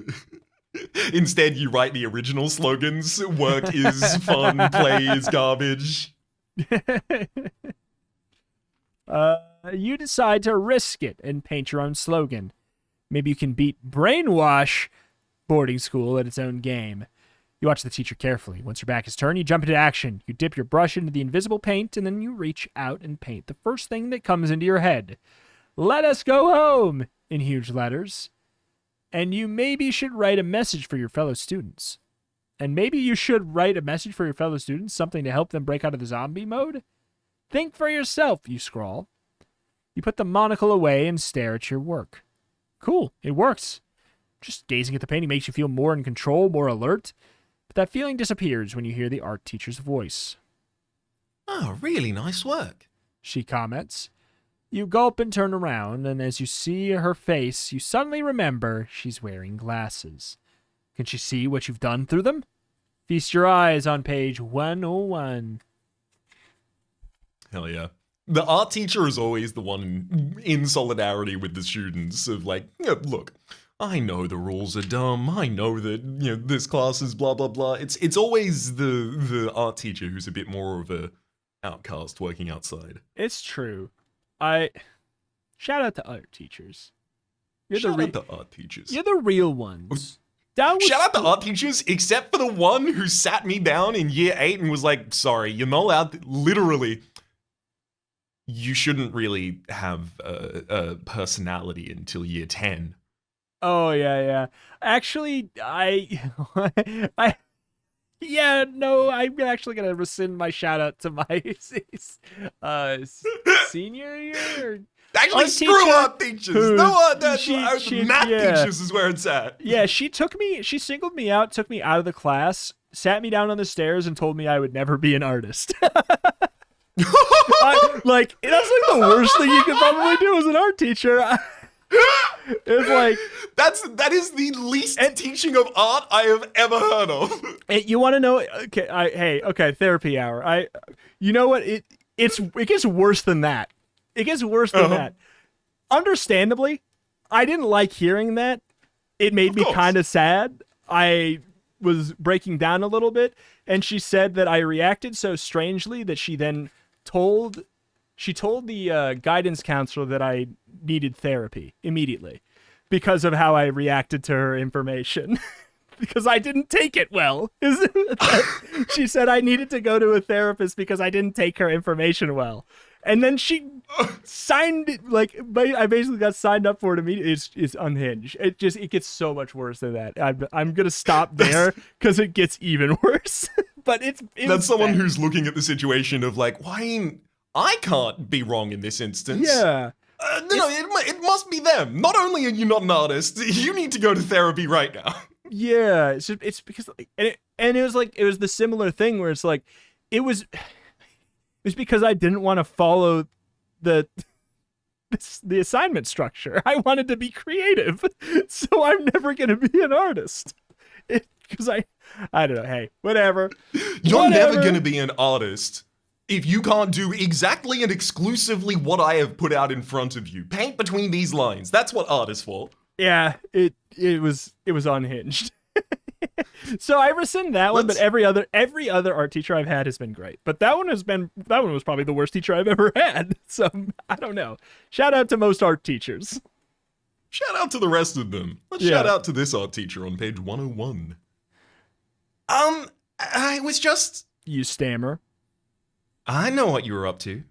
Instead, you write the original slogans. Work is fun, play is garbage. You decide to risk it and paint your own slogan. Maybe you can beat Rainwash boarding school at its own game. You watch the teacher carefully. Once your back is turned, you jump into action. You dip your brush into the invisible paint, and then you reach out and paint the first thing that comes into your head. "Let us go home," in huge letters. And you maybe should write a message for your fellow students. Something to help them break out of the zombie mode. Think for yourself, you scrawl. You put the monocle away and stare at your work. Cool, it works. Just gazing at the painting makes you feel more in control, more alert. But that feeling disappears when you hear the art teacher's voice. Oh, really nice work. She comments. You gulp and turn around, and as you see her face, you suddenly remember she's wearing glasses. Can she see what you've done through them? Feast your eyes on page 101. Hell yeah. The art teacher is always the one in solidarity with the students of like, yeah, look, I know the rules are dumb. I know that, this class is blah, blah, blah. It's always the art teacher who's a bit more of a outcast working outside. It's true. Shout out to art teachers. Shout out to art teachers. You're the real ones. Shout out to art teachers, except for the one who sat me down in year 8 and was like, sorry, you're not allowed, literally, you shouldn't really have a personality until year 10. Oh, yeah. Actually, I'm actually going to rescind my shout out to my senior year. Actually, screw art teachers. Math teachers is where it's at. Yeah, she singled me out, took me out of the class, sat me down on the stairs, and told me I would never be an artist. That's like the worst thing you could probably do as an art teacher. It's like that is the least teaching of art I have ever heard of. You want to know? Okay, therapy hour. You know what? It gets worse than that. It gets worse than that. Understandably, I didn't like hearing that. It made me kind of sad. I was breaking down a little bit, and she said that I reacted so strangely that she then told the guidance counselor that I needed therapy immediately because of how I reacted to her information. Because I didn't take it well. She said I needed to go to a therapist because I didn't take her information well. And then she signed it, I basically got signed up for it immediately. It's unhinged. It gets so much worse than that. I'm going to stop there because it gets even worse. But that's someone who's looking at the situation of like, why I can't be wrong in this instance. Yeah. It must be them. Not only are you not an artist, you need to go to therapy right now. Yeah, it's because it was the similar thing where it's like it was because I didn't want to follow the assignment structure. I wanted to be creative, so I'm never going to be an artist. because I don't know. Hey, whatever. You're Whatever. never going to be an artist if you can't do exactly and exclusively what I have put out in front of you. Paint between these lines. That's what art is for. Yeah, it was unhinged. So I rescind that one, but Let's- every other art teacher I've had has been great. But that one was probably the worst teacher I've ever had. So I don't know. Shout out to most art teachers. Shout out to the rest of them. Let's Yeah. shout out to this art teacher on page 101. I was just... You stammer. I know what you were up to.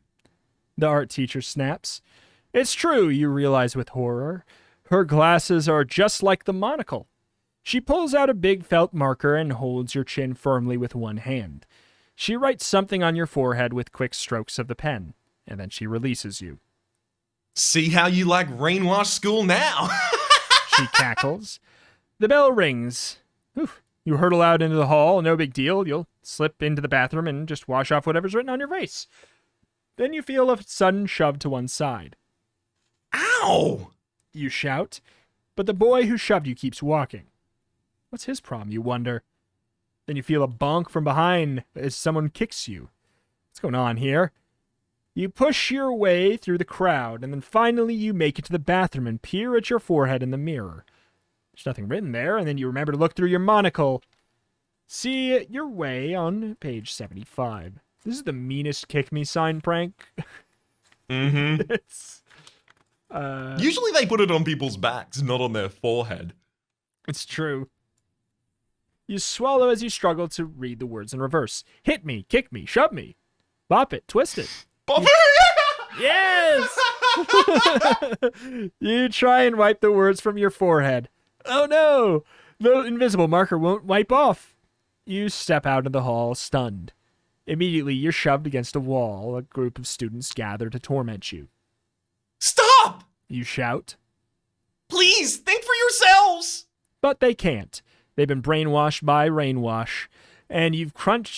The art teacher snaps. It's true, you realize with horror. Her glasses are just like the monocle. She pulls out a big felt marker and holds your chin firmly with one hand. She writes something on your forehead with quick strokes of the pen, and then she releases you. See how you like Rainwash School now? She cackles. The bell rings. Oof. You hurtle out into the hall, no big deal. You'll slip into the bathroom and just wash off whatever's written on your face. Then you feel a sudden shove to one side. Ow! You shout, but the boy who shoved you keeps walking. What's his problem, you wonder? Then you feel a bonk from behind as someone kicks you. What's going on here? You push your way through the crowd, and then finally you make it to the bathroom and peer at your forehead in the mirror. There's nothing written there, and then you remember to look through your monocle. See your way on page 75. This is the meanest kick me sign prank. Mm-hmm. It's Usually they put it on people's backs, not on their forehead. It's true. You swallow as you struggle to read the words in reverse. Hit me, kick me, shove me. Bop it, twist it. Yes! You try and wipe the words from your forehead. Oh no! The invisible marker won't wipe off. You step out of the hall, stunned. Immediately, you're shoved against a wall. A group of students gather to torment you. Stop! You shout. Please, think for yourselves! But they can't. They've been brainwashed by Rainwash. And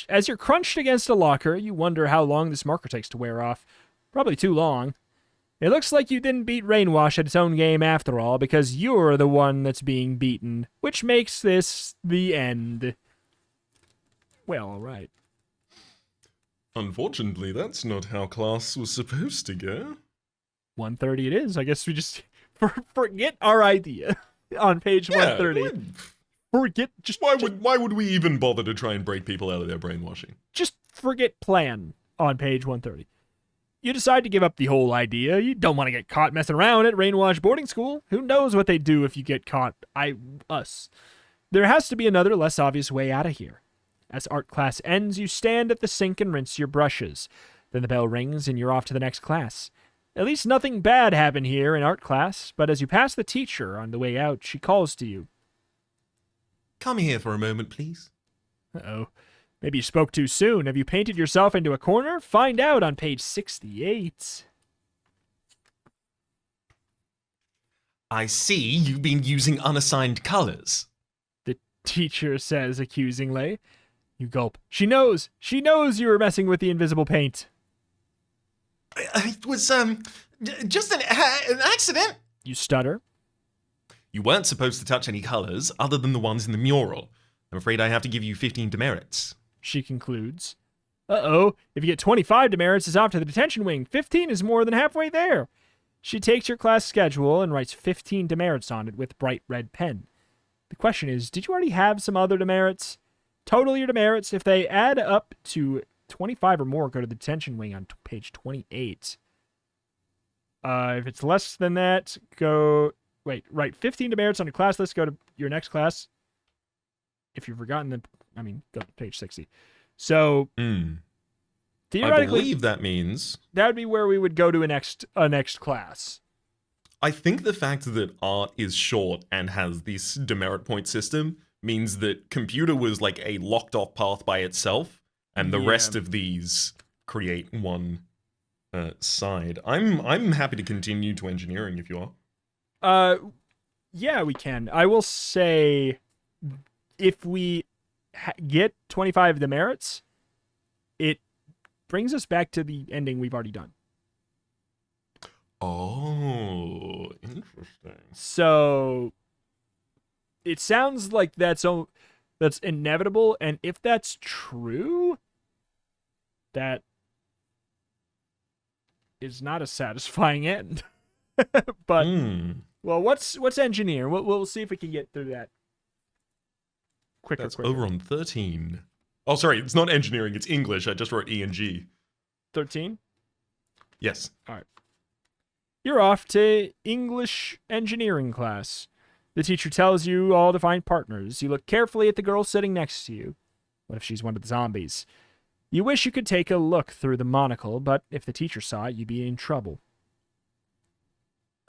as you're crunched against a locker, you wonder how long this marker takes to wear off. Probably too long. It looks like you didn't beat Rainwash at its own game after all, because you're the one that's being beaten, which makes this the end. Well, all right. Unfortunately, that's not how class was supposed to go. 1:30 it is. I guess we just forget our idea on page 130. Forget Why would we even bother to try and break people out of their brainwashing? just forget plan on page 130. You decide to give up the whole idea. You don't want to get caught messing around at Rainwash boarding school. Who knows what they'd do if you get caught? Us. There has to be another, less obvious way out of here. As art class ends, you stand at the sink and rinse your brushes. Then the bell rings and you're off to the next class. At least nothing bad happened here in art class, but as you pass the teacher on the way out, she calls to you. Come here for a moment, please. Uh-oh. Maybe you spoke too soon. Have you painted yourself into a corner? Find out on page 68. I see you've been using unassigned colors. The teacher says accusingly. You gulp. She knows. She knows you were messing with the invisible paint. It was, just an accident. You stutter. You weren't supposed to touch any colors other than the ones in the mural. I'm afraid I have to give you 15 demerits. She concludes. Uh-oh. If you get 25 demerits, it's off to the detention wing. 15 is more than halfway there. She takes your class schedule and writes 15 demerits on it with bright red pen. The question is, did you already have some other demerits? Total your demerits. If they add up to 25 or more, go to the detention wing on page 28. If it's less than that, write 15 demerits on your class list, go to your next class. If you've forgotten go to page 60. So, I theoretically, believe that means... that would be where we would go to a next class. I think the fact that art is short and has this demerit point system means that computer was like a locked off path by itself, and the rest of these create one side. I'm happy to continue to engineering if you are. Yeah, we can. I will say, if we get 25 demerits, it brings us back to the ending we've already done. Oh, interesting. So it sounds like that's inevitable, and if that's true, that is not a satisfying end. But well, what's engineer? We'll see if we can get through that quicker. That's over on 13. Oh, sorry, it's not engineering, it's English. I just wrote ENG. 13. Yes. All right. You're off to English engineering class. The teacher tells you all to find partners. You look carefully at the girl sitting next to you. What if she's one of the zombies? You wish you could take a look through the monocle, but if the teacher saw it, you'd be in trouble.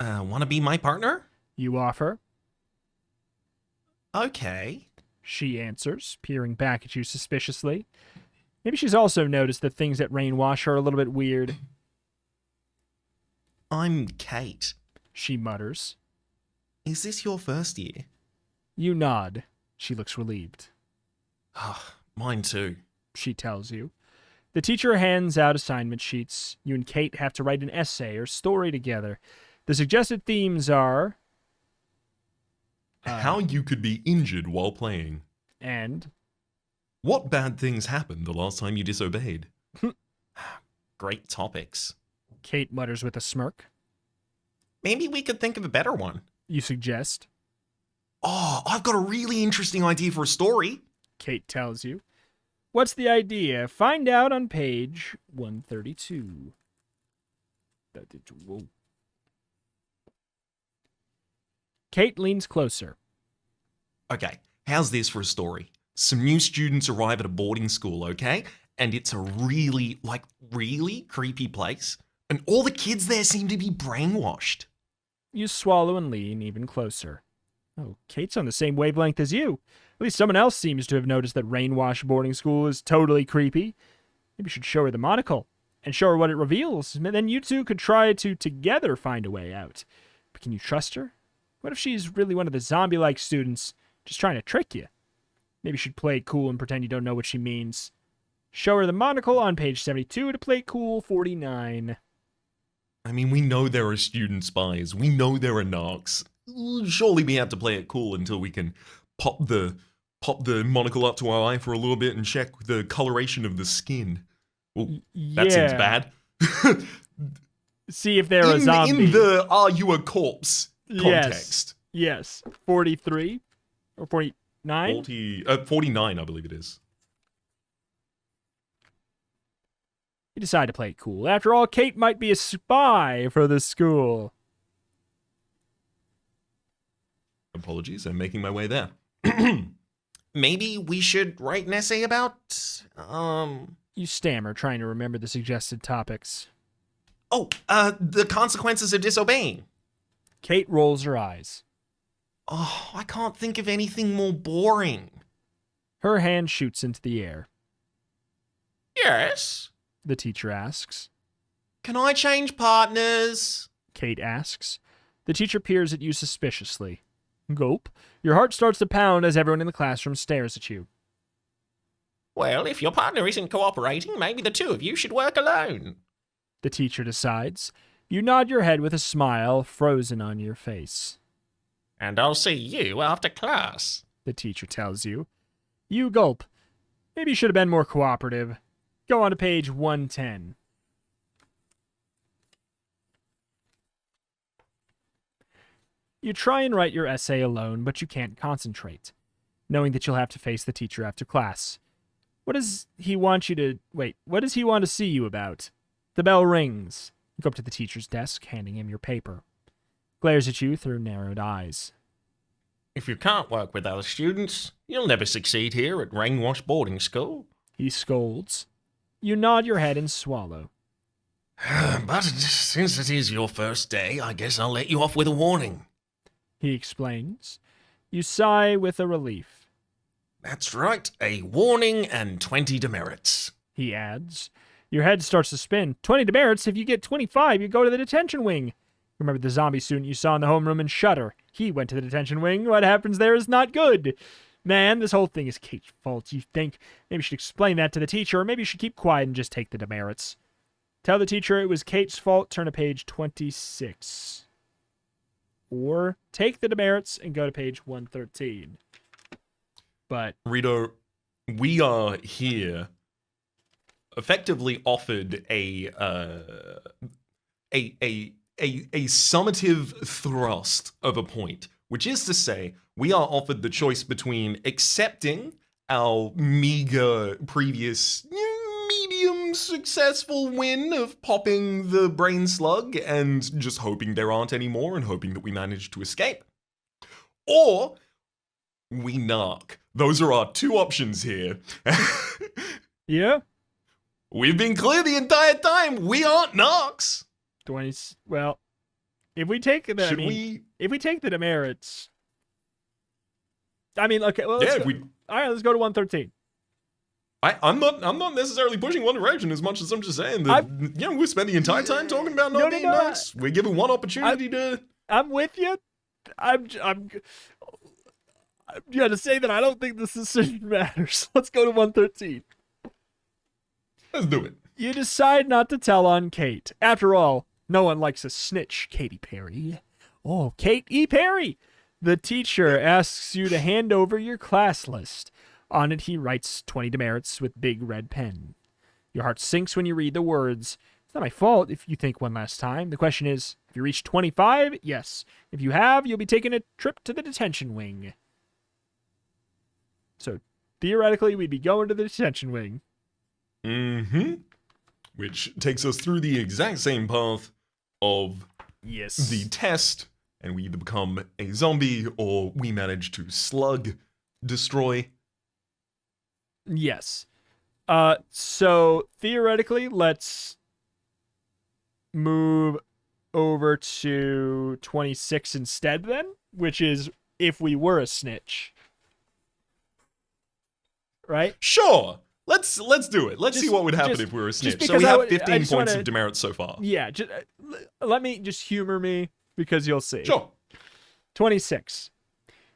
Want to be my partner? You offer. Okay. She answers, peering back at you suspiciously. Maybe she's also noticed that things at Rainwash are a little bit weird. I'm Kate. She mutters. Is this your first year? You nod. She looks relieved. Mine too. She tells you. The teacher hands out assignment sheets. You and Kate have to write an essay or story together. The suggested themes are... how you could be injured while playing. And... what bad things happened the last time you disobeyed? Great topics. Kate mutters with a smirk. Maybe we could think of a better one. You suggest. Oh, I've got a really interesting idea for a story. Kate tells you. What's the idea? Find out on page 132. Whoa. Kate leans closer. Okay, how's this for a story? Some new students arrive at a boarding school, okay? And it's a really creepy place. And all the kids there seem to be brainwashed. You swallow and lean even closer. Oh, Kate's on the same wavelength as you. At least someone else seems to have noticed that Rainwash boarding school is totally creepy. Maybe you should show her the monocle and show her what it reveals. And then you two could try to together find a way out. But can you trust her? What if she's really one of the zombie-like students just trying to trick you? Maybe you should play it cool and pretend you don't know what she means. Show her the monocle on page 72 to play it cool 49. I mean, we know there are student spies. We know there are narcs. Surely we have to play it cool until we can pop the monocle up to our eye for a little bit and check the coloration of the skin. Well, that seems bad. See if they're a zombie. In the "are you a corpse" context. Yes. 43 or 49? 49, I believe it is. You decide to play it cool. After all, Kate might be a spy for the school. Apologies, I'm making my way there. Maybe we should write an essay about, You stammer, trying to remember the suggested topics. The consequences of disobeying. Kate rolls her eyes. Oh, I can't think of anything more boring. Her hand shoots into the air. Yes? The teacher asks. Can I change partners? Kate asks. The teacher peers at you suspiciously. Gulp. Your heart starts to pound as everyone in the classroom stares at you. Well, if your partner isn't cooperating, maybe the two of you should work alone. The teacher decides. You nod your head with a smile frozen on your face. And I'll see you after class. The teacher tells you. You gulp. Maybe you should have been more cooperative. Go on to page 110. You try and write your essay alone, but you can't concentrate, knowing that you'll have to face the teacher after class. What does he want to see you about? The bell rings. You go up to the teacher's desk, handing him your paper. Glares at you through narrowed eyes. If you can't work with other students, you'll never succeed here at Rainwash boarding school. He scolds. You nod your head and swallow. But since it is your first day, I guess I'll let you off with a warning. He explains. You sigh with a relief. That's right, a warning and 20 demerits. He adds. Your head starts to spin. 20 demerits. If you get 25, you go to the detention wing. Remember the zombie student you saw in the homeroom and Shudder. He went to the detention wing. What happens there is not good. Man, this whole thing is Kate's fault. You think maybe you should explain that to the teacher, or maybe you should keep quiet and just take the demerits. Tell the teacher it was Kate's fault. Turn to page 26. Or take the demerits and go to page 113. but Rito, we are here effectively offered a summative thrust of a point, which is to say, we are offered the choice between accepting our meager previous medium successful win of popping the brain slug and just hoping there aren't any more and hoping that we manage to escape. Or we narc. Those are our two options here. yeah, We've been clear the entire time. We aren't narcs. 20. Well, if we take the, Should we? if we take the demerits, I mean, okay, well, Yeah, let's go. All right, let's go to 113. I'm not necessarily pushing one direction as much as I'm just saying that we spent the entire time talking about not being narcs. We're given one opportunity to. I'm with you. I'm to say that I don't think this decision matters. Let's go to 113. Let's do it. You decide not to tell on Kate. After all, no one likes a snitch, Katy Perry. Oh, Kate E. Perry! The teacher asks you to hand over your class list. On it, he writes 20 demerits with big red pen. Your heart sinks when you read the words. It's not my fault if you think one last time. The question is, have you reached 25? Yes. If you have, you'll be taking a trip to the detention wing. So, theoretically, we'd be going to the detention wing. Mm-hmm. Which takes us through the exact same path of Yes. the test, and we either become a zombie or we manage to slug, destroy. Yes. So theoretically, let's move over to 26 instead then, which is if we were a snitch. Right? Sure. Let's do it. Let's see what would happen just- if we were a just snitch. So because we I have would- I 15 just points wanna- of demerits so far. Yeah, let me just humor me because you'll see. Sure. 26.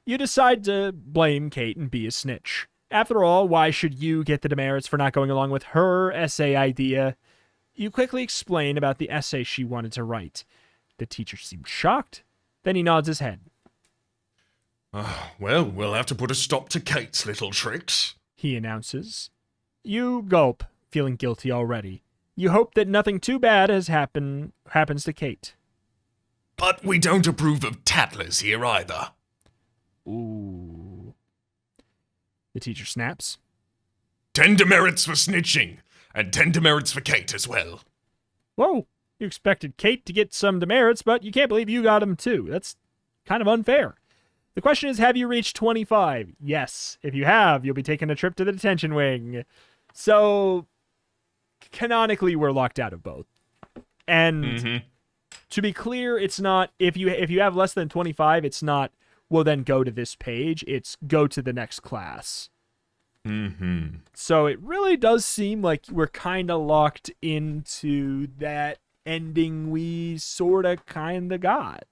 You decide to blame Kate and be a snitch. After all, why should you get the demerits for not going along with her essay idea? You quickly explain about the essay she wanted to write. The teacher seems shocked. Then he nods his head. Well, we'll have to put a stop to Kate's little tricks. He announces. You gulp, feeling guilty already. You hope that nothing too bad happens to Kate. But we don't approve of tattlers here either. Ooh. The teacher snaps. 10 demerits for snitching, and 10 demerits for Kate as well. Whoa, you expected Kate to get some demerits, but you can't believe you got them too. That's kind of unfair. The question is, have you reached 25? Yes. If you have, you'll be taking a trip to the detention wing. So, canonically, we're locked out of both. And to be clear, it's not, if you have less than 25, it's not, well, then go to this page. It's go to the next class. So it really does seem like we're kind of locked into that ending we sort of kind of got.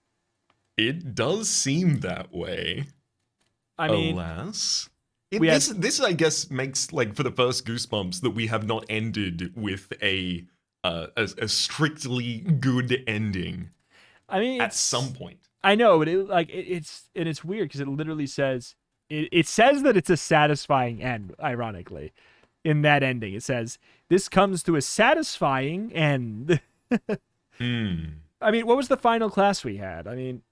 It does seem that way. I mean, alas. we had- This, I guess, makes, like, for the first Goosebumps, that we have not ended with a strictly good ending I mean, at some point. I know, but it's weird because it literally says it says that it's a satisfying end. Ironically, in that ending, it says this comes to a satisfying end. I mean, what was the final class we had? I mean,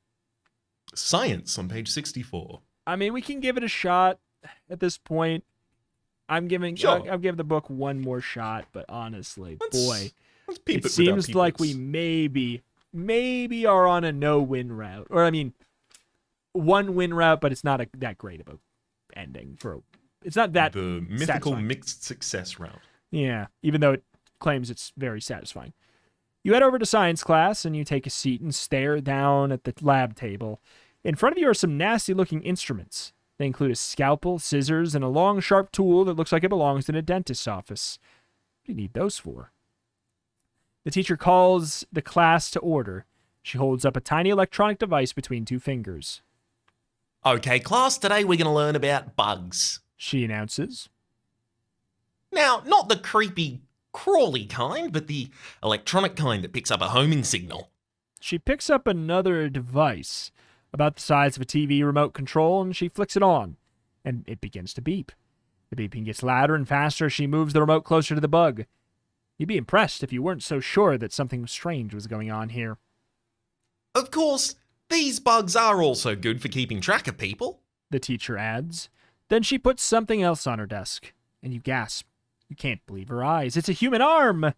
Science on page 64. we can give it a shot at this point. I'm giving the book one more shot, but honestly, Let's peep it it seems without like we peepers. maybe are on a no-win route, or one win route, but it's not that great of a ending it's not that the mythical satisfying. mixed success round. Yeah, even though it claims it's very satisfying. You head over to science class and you take a seat and stare down at the lab table. In front of you are some nasty-looking instruments. They include a scalpel, scissors, and a long, sharp tool that looks like it belongs in a dentist's office. What do you need those for? The teacher calls the class to order. She holds up a tiny electronic device between two fingers. Okay, class, today we're going to learn about bugs. She announces. Now, not the creepy, crawly kind, but the electronic kind that picks up a homing signal. She picks up another device about the size of a TV remote control and she flicks it on. and it begins to beep. The beeping gets louder and faster as she moves the remote closer to the bug. You'd be impressed if you weren't so sure that something strange was going on here. Of course, these bugs are also good for keeping track of people. The teacher adds. Then she puts something else on her desk, and you gasp. You can't believe her eyes. It's a human arm!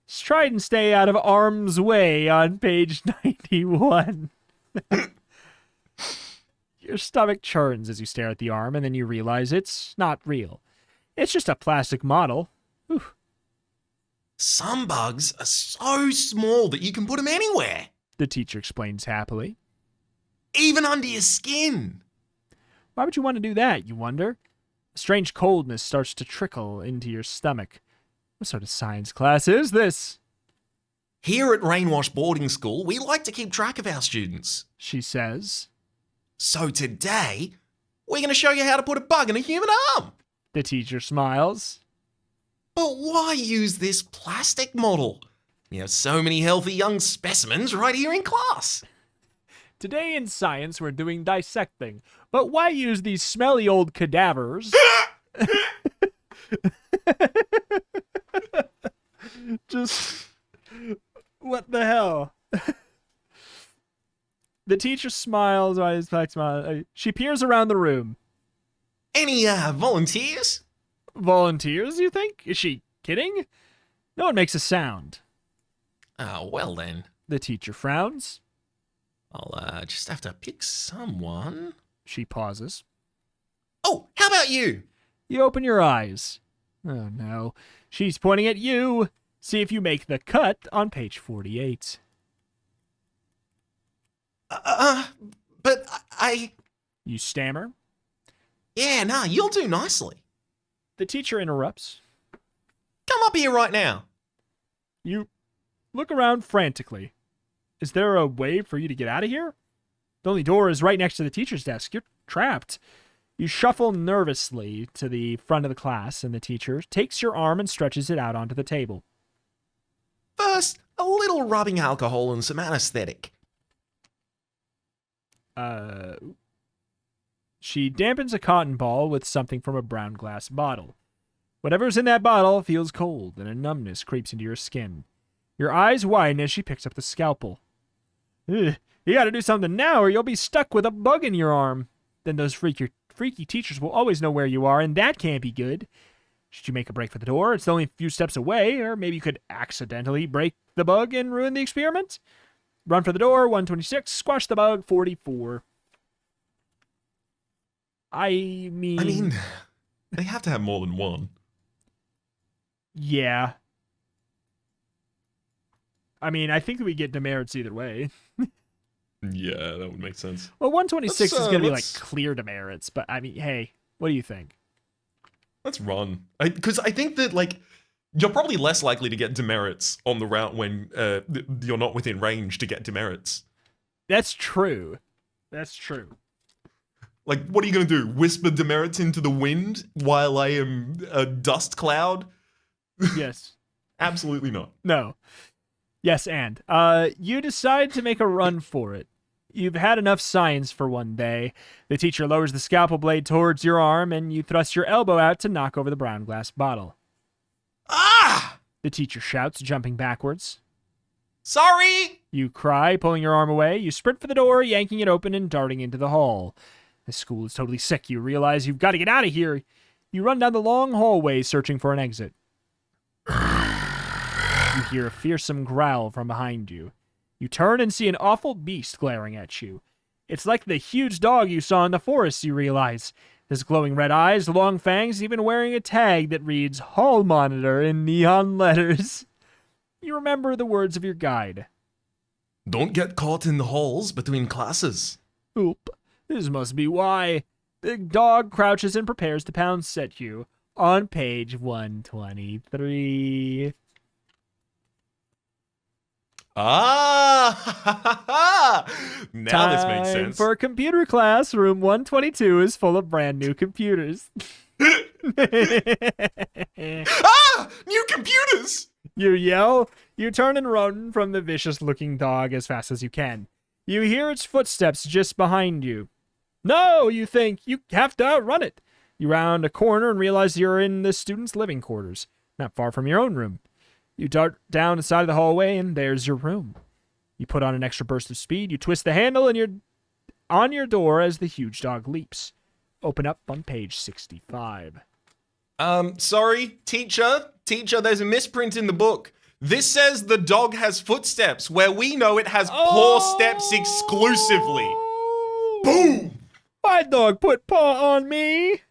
Try and stay out of harm's way on page 91. Your stomach churns as you stare at the arm, and then you realize it's not real. It's just a plastic model. Whew. Some bugs are so small that you can put them anywhere. The teacher explains happily. Even under your skin. Why would you want to do that, you wonder? A strange coldness starts to trickle into your stomach. What sort of science class is this? Here at Rainwash Boarding School, we like to keep track of our students. She says. So today, we're going to show you how to put a bug in a human arm. The teacher smiles. But why use this plastic model? We have so many healthy young specimens right here in class. Today in science, we're doing dissecting. But why use these smelly old cadavers? Just... what the hell? The teacher smiles. She peers around the room. Any volunteers? Volunteers, you think? Is she kidding? No one makes a sound. Oh, well then. The teacher frowns. I'll just have to pick someone. She pauses. Oh, how about you? You open your eyes. Oh no. She's pointing at you. See if you make the cut on page 48. But I... You stammer. Yeah, nah, you'll do nicely. The teacher interrupts. Come up here right now. You look around frantically. Is there a way for you to get out of here? The only door is right next to the teacher's desk. You're trapped. You shuffle nervously to the front of the class, and the teacher takes your arm and stretches it out onto the table. First, a little rubbing alcohol and some anesthetic. She dampens a cotton ball with something from a brown glass bottle. Whatever's in that bottle feels cold, and a numbness creeps into your skin. Your eyes widen as she picks up the scalpel. Ugh, you gotta do something now, or you'll be stuck with a bug in your arm. Then those freaky teachers will always know where you are, and that can't be good. Should you make a break for the door? It's only a few steps away, or maybe you could accidentally break the bug and ruin the experiment. Run for the door, 126. Squash the bug, 44. I mean, they have to have more than one. Yeah. I mean, I think we get demerits either way. Yeah, that would make sense. Well, 126 is going to be like let's- clear demerits, but I mean, hey, what do you think? Let's run. Because I think that, like, you're probably less likely to get demerits on the route when you're not within range to get demerits. That's true. That's true. Like, what are you going to do? Whisper demerits into the wind while I am a dust cloud? Yes. Absolutely not. No. Yes, and you decide to make a run for it. You've had enough science for one day. The teacher lowers the scalpel blade towards your arm, and you thrust your elbow out to knock over the brown glass bottle. Ah! The teacher shouts, jumping backwards. Sorry! You cry, pulling your arm away. You sprint for the door, yanking it open and darting into the hall. The school is totally sick. You realize you've got to get out of here. You run down the long hallway, searching for an exit. You hear a fearsome growl from behind you. You turn and see an awful beast glaring at you. It's like the huge dog you saw in the forest, you realize. His glowing red eyes, long fangs, even wearing a tag that reads Hall Monitor in neon letters. You remember the words of your guide. Don't get caught in the halls between classes. Oop, this must be why. The dog crouches and prepares to pounce at you on page 123. Ah! Now this makes Time sense. for computer class. Room 122 is full of brand new computers. Ah! New computers! You yell. You turn and run from the vicious-looking dog as fast as you can. You hear its footsteps just behind you. No, you think. You have to outrun it. You round a corner and realize you're in the students' living quarters, not far from your own room. You dart down the side of the hallway, and there's your room. You put on an extra burst of speed, you twist the handle, and you're on your door as the huge dog leaps. Open up on page 65. Sorry, teacher, there's a misprint in the book. This says the dog has footsteps, where we know it has paw steps exclusively. Boom! My dog put paw on me.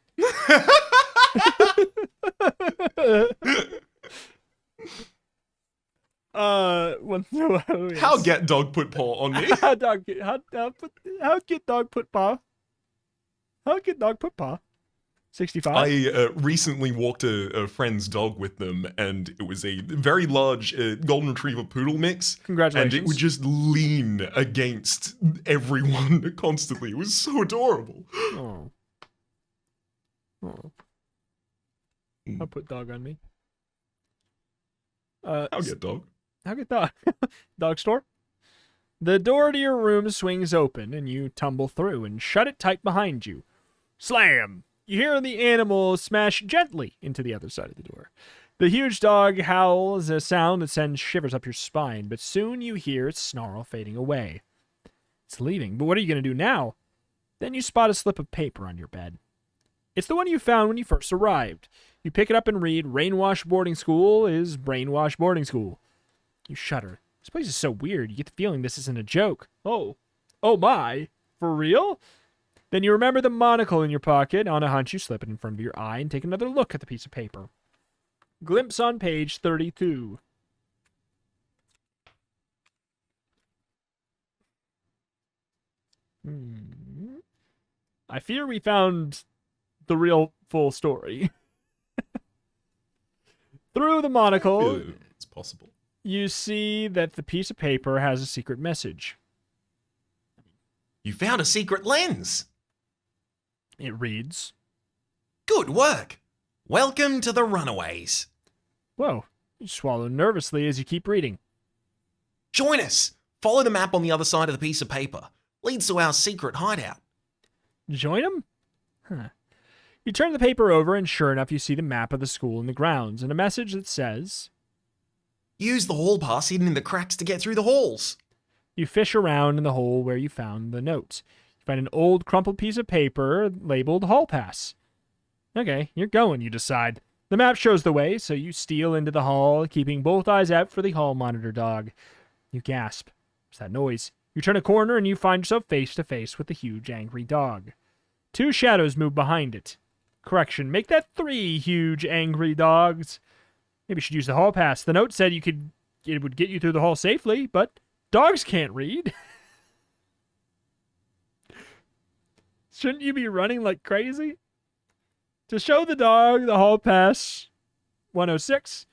How get dog put paw on me? How get dog put paw? How get dog put paw? 65. I recently walked a friend's dog with them, and it was a very large golden retriever poodle mix. Congratulations. And it would just lean against everyone constantly. It was so adorable. Oh. I'll put dog on me. I'll get dog. How get dog? Dog store? The door to your room swings open, and you tumble through and shut it tight behind you. Slam! You hear the animal smash gently into the other side of the door. The huge dog howls a sound that sends shivers up your spine, but soon you hear its snarl fading away. It's leaving, but what are you going to do now? Then you spot a slip of paper on your bed. It's the one you found when you first arrived. You pick it up and read, Rainwash Boarding School is Brainwash Boarding School. You shudder. This place is so weird. You get the feeling this isn't a joke. Oh my. For real? Then you remember the monocle in your pocket. On a hunch, you slip it in front of your eye and take another look at the piece of paper. Glimpse on page 32. I fear we found the real full story. Through the monocle, It's possible. you see that the piece of paper has a secret message. You found a secret lens. It reads, Good work. Welcome to the Runaways. Whoa, you swallow nervously as you keep reading. Join us. Follow the map on the other side of the piece of paper. Leads to our secret hideout. Join him? Huh. You turn the paper over, and sure enough, you see the map of the school and the grounds, and a message that says, Use the hall pass hidden in the cracks to get through the halls. You fish around in the hole where you found the note. You find an old crumpled piece of paper labeled Hall Pass. Okay, you're going, you decide. The map shows the way, so you steal into the hall, keeping both eyes out for the hall monitor dog. You gasp. What's that noise? You turn a corner and you find yourself face to face with the huge angry dog. Two shadows move behind it. Correction, make that 3 huge angry dogs. Maybe you should use the hall pass. The note said it would get you through the hall safely, but dogs can't read. Shouldn't you be running like crazy? To show the dog the hall pass, 106.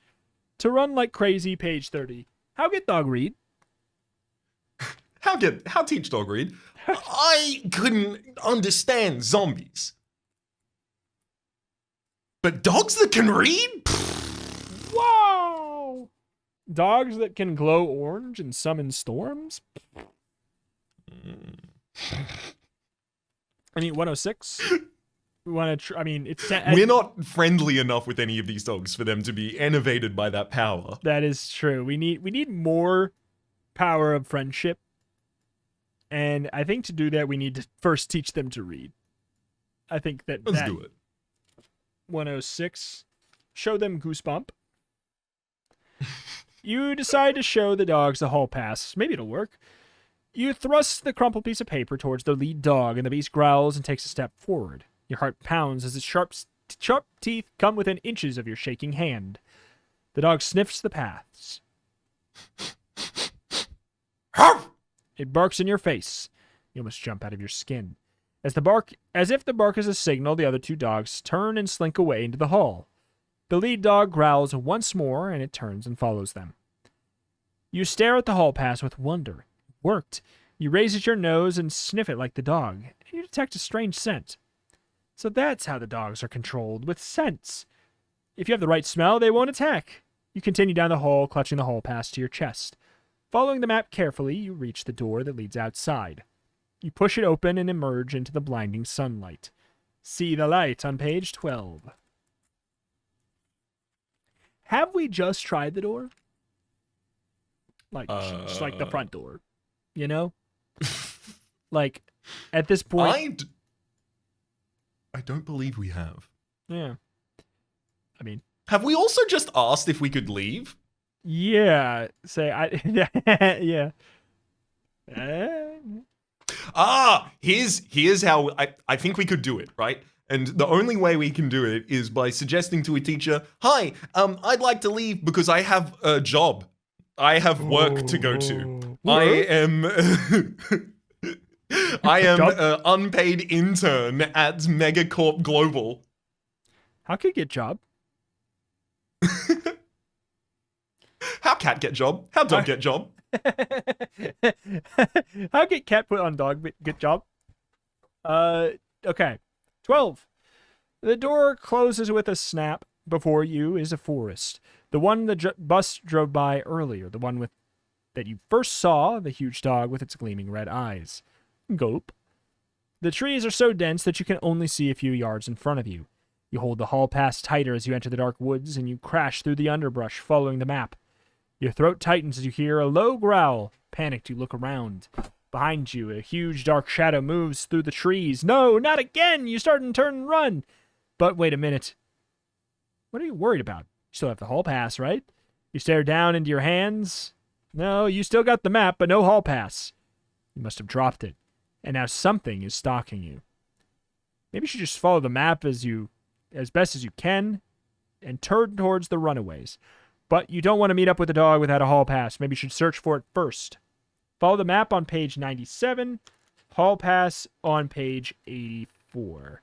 To run like crazy, page 30. How get dog read? How teach dog read? I couldn't understand zombies. But dogs that can read? Whoa! Dogs that can glow orange and summon storms? I mean, 106. We want to. We're not friendly enough with any of these dogs for them to be enervated by that power. That is true. We need more power of friendship, and I think to do that we need to first teach them to read. I think let's do it. 106. Show them Goosebump. You decide to show the dogs the hall pass. Maybe it'll work. You thrust the crumpled piece of paper towards the lead dog, and the beast growls and takes a step forward. Your heart pounds as its sharp teeth come within inches of your shaking hand. The dog sniffs the paths. It barks in your face. You almost jump out of your skin. As if the bark is a signal, the other 2 dogs turn and slink away into the hall. The lead dog growls once more, and it turns and follows them. You stare at the hall pass with wonder. It worked. You raise at your nose and sniff it like the dog. You detect a strange scent. So that's how the dogs are controlled, with scents. If you have the right smell, they won't attack. You continue down the hall, clutching the hall pass to your chest. Following the map carefully, you reach the door that leads outside. You push it open and emerge into the blinding sunlight. See the light on page 12. Have we just tried the door? Like, just like the front door, you know? Like, at this point... I don't believe we have. Yeah. I mean... Have we also just asked if we could leave? Yeah. Yeah. Here's how I think we could do it, right? And the only way we can do it is by suggesting to a teacher, "Hi, I'd like to leave because I have a job. I have work to go to. I am an unpaid intern at Megacorp Global." How could get job? How cat get job? How dog get job? How get cat put on dog but get job? Okay. 12. The door closes with a snap. Before you is a forest. The one the bus drove by earlier. The one that you first saw, the huge dog with its gleaming red eyes. Gulp. The trees are so dense that you can only see a few yards in front of you. You hold the hall pass tighter as you enter the dark woods, and you crash through the underbrush, following the map. Your throat tightens as you hear a low growl. Panicked, you look around. Behind you, a huge dark shadow moves through the trees. No, not again! You start and turn and run. But wait a minute. What are you worried about? You still have the hall pass, right? You stare down into your hands. No, you still got the map, but no hall pass. You must have dropped it. And now something is stalking you. Maybe you should just follow the map as best as you can and turn towards the runaways. But you don't want to meet up with the dog without a hall pass. Maybe you should search for it first. Follow the map on page 97. Hall pass on page 84.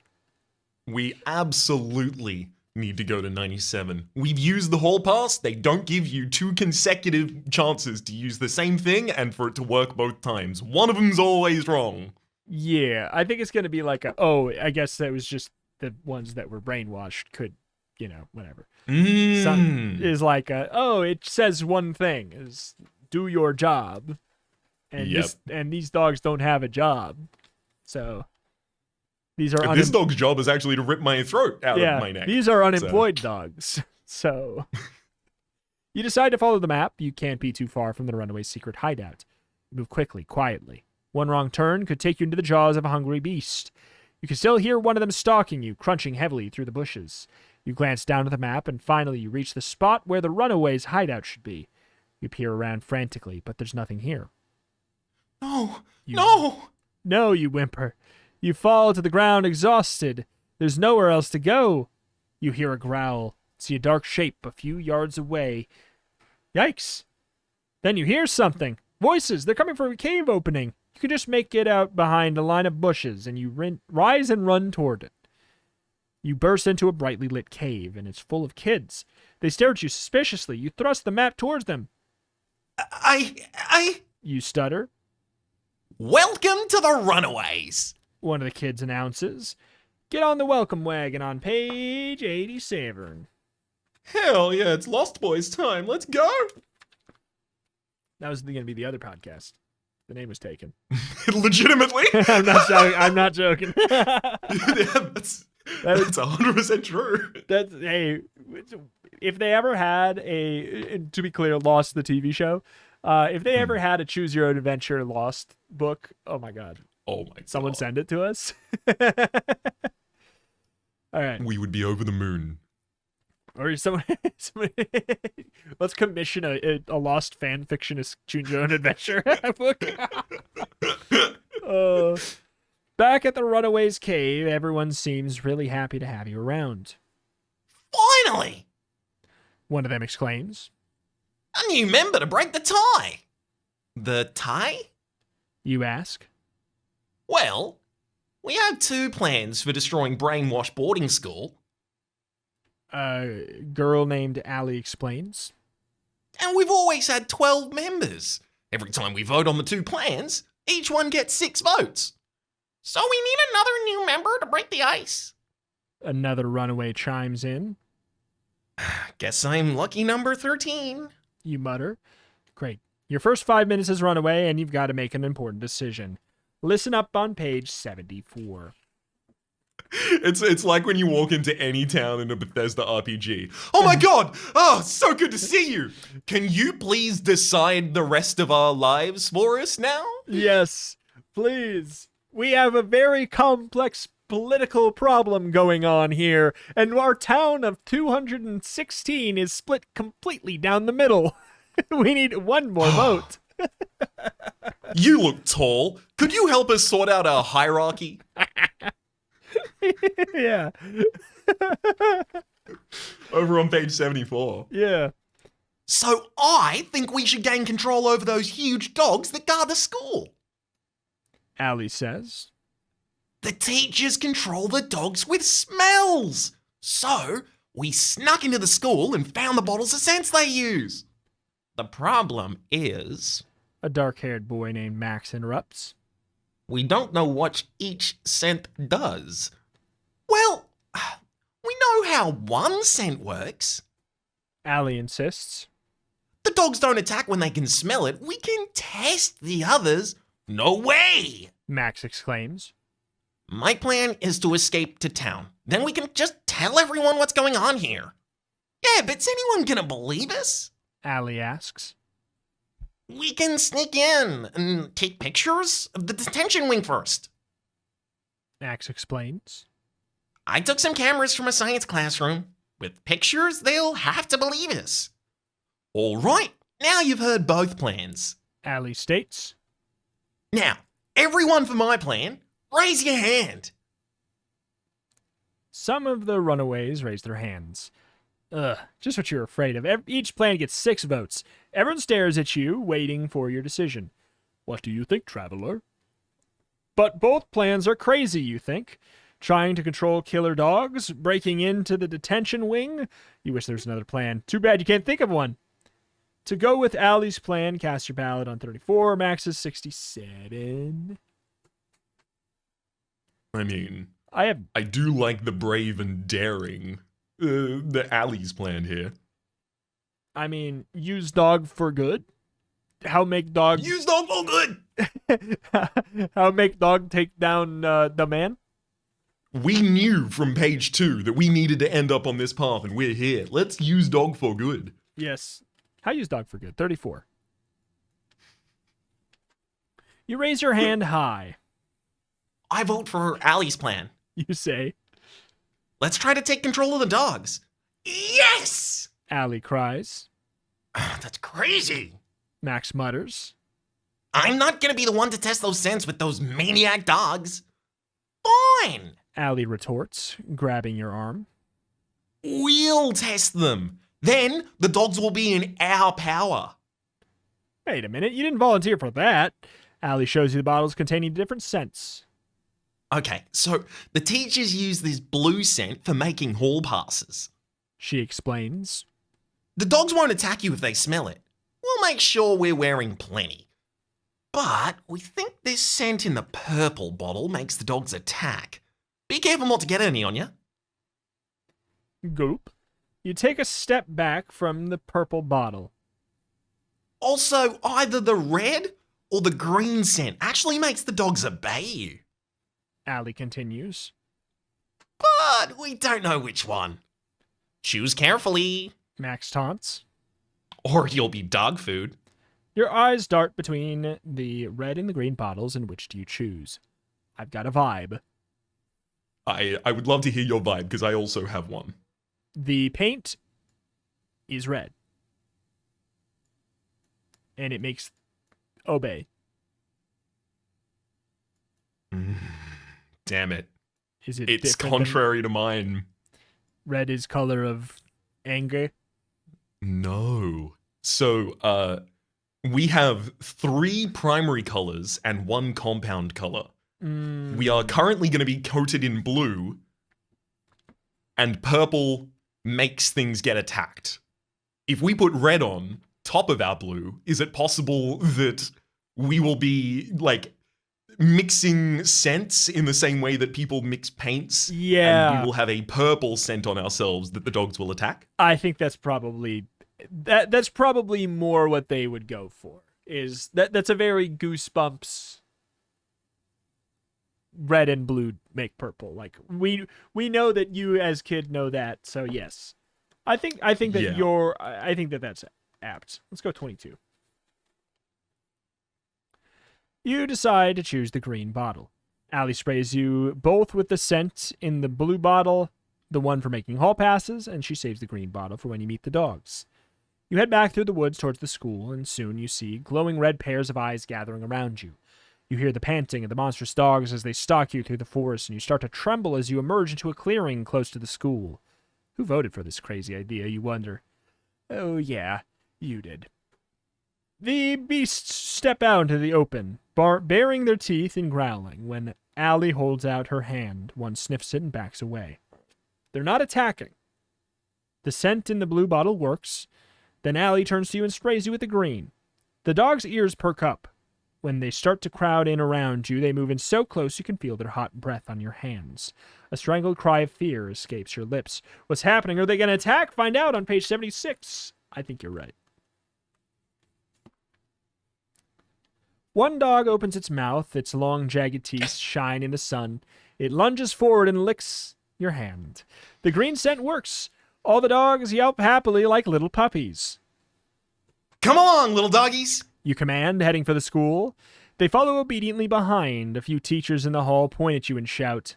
We absolutely need to go to 97. We've used the hall pass. They don't give you 2 consecutive chances to use the same thing and for it to work both times. One of them's always wrong. Yeah, I think it's going to be like I guess that was just the ones that were brainwashed could, whatever. Some is like it says one thing, is do your job. And these dogs don't have a job. So these are this dog's job is actually to rip my throat out of my neck. These are unemployed dogs. So you decide to follow the map. You can't be too far from the runaway's secret hideout. You move quickly, quietly. One wrong turn could take you into the jaws of a hungry beast. You can still hear one of them stalking you, crunching heavily through the bushes. You glance down at the map, and finally you reach the spot where the runaway's hideout should be. You peer around frantically, but there's nothing here. No! No, you whimper. You fall to the ground exhausted. There's nowhere else to go. You hear a growl. See a dark shape a few yards away. Yikes. Then you hear something. Voices. They're coming from a cave opening. You can just make it out behind a line of bushes, and you rise and run toward it. You burst into a brightly lit cave, and it's full of kids. They stare at you suspiciously. You thrust the map towards them. You stutter. Welcome to the Runaways, one of the kids announces. Get on the welcome wagon on page 87. Hell yeah, it's Lost Boys time. Let's go. That was going to be the other podcast. The name was taken. Legitimately? I'm not joking. Yeah, that's 100% true. Hey, if they ever had to be clear, Lost the TV show, if they ever had a Choose Your Own Adventure Lost book, oh my god. Someone send it to us. All right. We would be over the moon. Or someone let's commission a Lost fan fictionist Choose Your Own Adventure book. Back at the Runaways cave, everyone seems really happy to have you around. Finally! One of them exclaims. A new member to break the tie. The tie? You ask. Well, we have 2 plans for destroying Brainwash boarding school. A girl named Allie explains. And we've always had 12 members. Every time we vote on the 2 plans, each one gets 6 votes. So we need another new member to break the ice. Another runaway chimes in. Guess I'm lucky number 13. You mutter. Great. Your first 5 minutes has run away, and you've got to make an important decision. Listen up on page 74. It's like when you walk into any town in a Bethesda RPG. Oh my god! Oh, so good to see you! Can you please decide the rest of our lives for us now? Yes, please. We have a very complex political problem going on here, and our town of 216 is split completely down the middle. We need one more vote. You look tall. Could you help us sort out our hierarchy? Yeah. Over on page 74. Yeah. So I think we should gain control over those huge dogs that guard the school. Allie says. The teachers control the dogs with smells. So we snuck into the school and found the bottles of scents they use. The problem is, A dark-haired boy named Max interrupts. we don't know what each scent does. Well, we know how one scent works. Allie insists. The dogs don't attack when they can smell it. We can test the others. No way! Max exclaims. My plan is to escape to town. Then we can just tell everyone what's going on here. Yeah, but is anyone gonna believe us? Allie asks. We can sneak in and take pictures of the detention wing first. Max explains. I took some cameras from a science classroom. With pictures, they'll have to believe us. All right, now you've heard both plans. Allie states. Now, everyone for my plan, raise your hand. Some of the runaways raise their hands. Ugh, just what you're afraid of. Each plan gets 6 votes. Everyone stares at you, waiting for your decision. What do you think, traveler? But both plans are crazy, you think. Trying to control killer dogs, breaking into the detention wing. You wish there was another plan. Too bad you can't think of one. To go with Allie's plan, cast your ballot on 34, Max is 67. I mean, I do like the brave and daring. The Allie's plan here. Use dog for good. How make dog... Use dog for good. How make dog take down the man? We knew from page 2 that we needed to end up on this path, and we're here. Let's use dog for good. Yes. How use dog for good? 34. You raise your hand high. I vote for Allie's plan. You say. Let's try to take control of the dogs. Yes! Allie cries. That's crazy. Max mutters. I'm not gonna be the one to test those scents with those maniac dogs. Fine. Allie retorts, grabbing your arm. We'll test them. Then the dogs will be in our power. Wait a minute, you didn't volunteer for that. Allie shows you the bottles containing different scents. Okay, so the teachers use this blue scent for making hall passes. She explains. The dogs won't attack you if they smell it. We'll make sure we're wearing plenty. But we think this scent in the purple bottle makes the dogs attack. Be careful not to get any on you. Goop. You take a step back from the purple bottle. Also, either the red or the green scent actually makes the dogs obey you. Allie continues. But we don't know which one. Choose carefully, Max taunts. or you'll be dog food. Your eyes dart between the red and the green bottles, and which do you choose? I've got a vibe. I would love to hear your vibe, because I also have one. The paint is red. And it makes obey. Damn it. Is it It's different than- contrary to mine. Red is color of anger? No. So, we have 3 primary colors and 1 compound color. We are currently going to be coated in blue, and purple makes things get attacked. If we put red on top of our blue, is it possible that we will be, like, mixing scents in the same way that people mix paints? Yeah. And we will have a purple scent on ourselves that the dogs will attack? I think that's probably more what they would go for. That's a very Goosebumps red and blue make purple. Like we know that you as kid know that. So yes, I think that I think that that's apt. Let's go 22. You decide to choose the green bottle. Allie sprays you both with the scent in the blue bottle, the one for making hall passes, and she saves the green bottle for when you meet the dogs. You head back through the woods towards the school, and soon you see glowing red pairs of eyes gathering around you. You hear the panting of the monstrous dogs as they stalk you through the forest, and you start to tremble as you emerge into a clearing close to the school. Who voted for this crazy idea, you wonder? Oh, yeah, you did. The beasts step out into the open, baring their teeth and growling. When Allie holds out her hand, one sniffs it and backs away. They're not attacking. The scent in the blue bottle works. Then Allie turns to you and sprays you with the green. The dog's ears perk up. When they start to crowd in around you, they move in so close you can feel their hot breath on your hands. A strangled cry of fear escapes your lips. What's happening? Are they going to attack? Find out on page 76. I think you're right. One dog opens its mouth, its long, jagged teeth shine in the sun. It lunges forward and licks your hand. The green scent works. All the dogs yelp happily like little puppies. Come along, little doggies. You command, heading for the school. They follow obediently behind. A few teachers in the hall point at you and shout,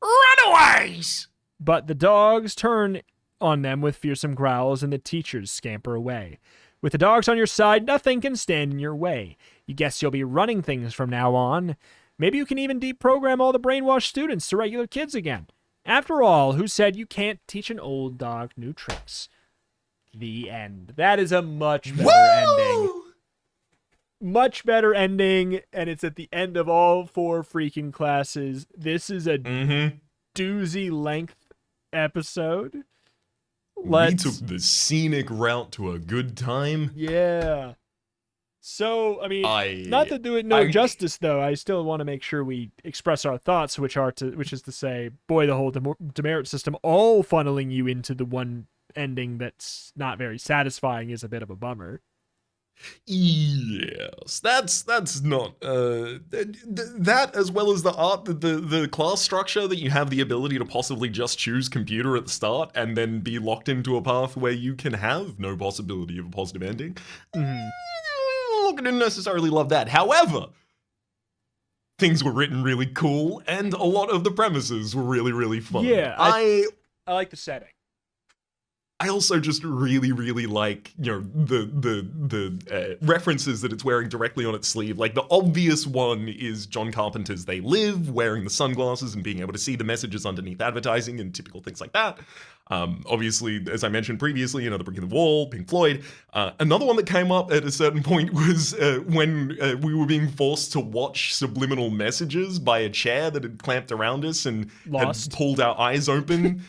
Runaways! But the dogs turn on them with fearsome growls, and the teachers scamper away. With the dogs on your side, nothing can stand in your way. You guess you'll be running things from now on. Maybe you can even deprogram all the brainwashed students to regular kids again. After all, who said you can't teach an old dog new tricks? The end. That is a much better ending. Much better ending, and it's at the end of all 4 freaking classes. This is a doozy length episode. We took the scenic route to a good time. Yeah. So, I mean, not to do it no justice, though. I still want to make sure we express our thoughts, which is to say, boy, the whole demerit system all funneling you into the one ending that's not very satisfying is a bit of a bummer. Yes, that's not that, as well as the art, the class structure that you have the ability to possibly just choose computer at the start and then be locked into a path where you can have no possibility of a positive ending. Look, I didn't necessarily love that. However, things were written really cool, and a lot of the premises were really, really fun. Yeah, I like the setting. I also just really, really like, the references that it's wearing directly on its sleeve. Like, the obvious one is John Carpenter's They Live, wearing the sunglasses and being able to see the messages underneath advertising and typical things like that. Obviously, as I mentioned previously, the Brick in the Wall, Pink Floyd. Another one that came up at a certain point was when we were being forced to watch subliminal messages by a chair that had clamped around us and Lost. had pulled our eyes open.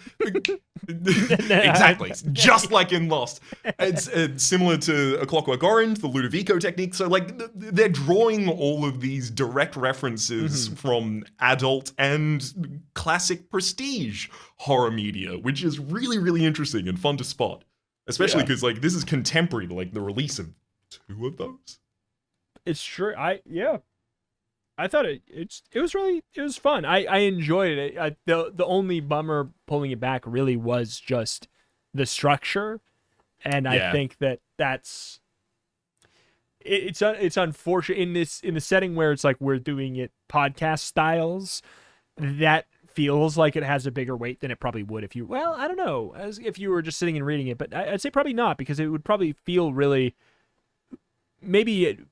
Exactly. Just like in Lost. It's similar to A Clockwork Orange, the Ludovico technique. So, like, they're drawing all of these direct references from adult and classic prestige horror media, which is really, really interesting and fun to spot. Especially because, like, this is contemporary to, like, the release of 2 of those. It's true. I thought it was fun. I enjoyed it. The only bummer pulling it back really was just the structure, and I think that's it's unfortunate in the setting where it's like we're doing it podcast styles. That feels like it has a bigger weight than it probably would if you. Well, I don't know, as if you were just sitting and reading it, but I'd say probably not, because it would probably feel really. Maybe it'd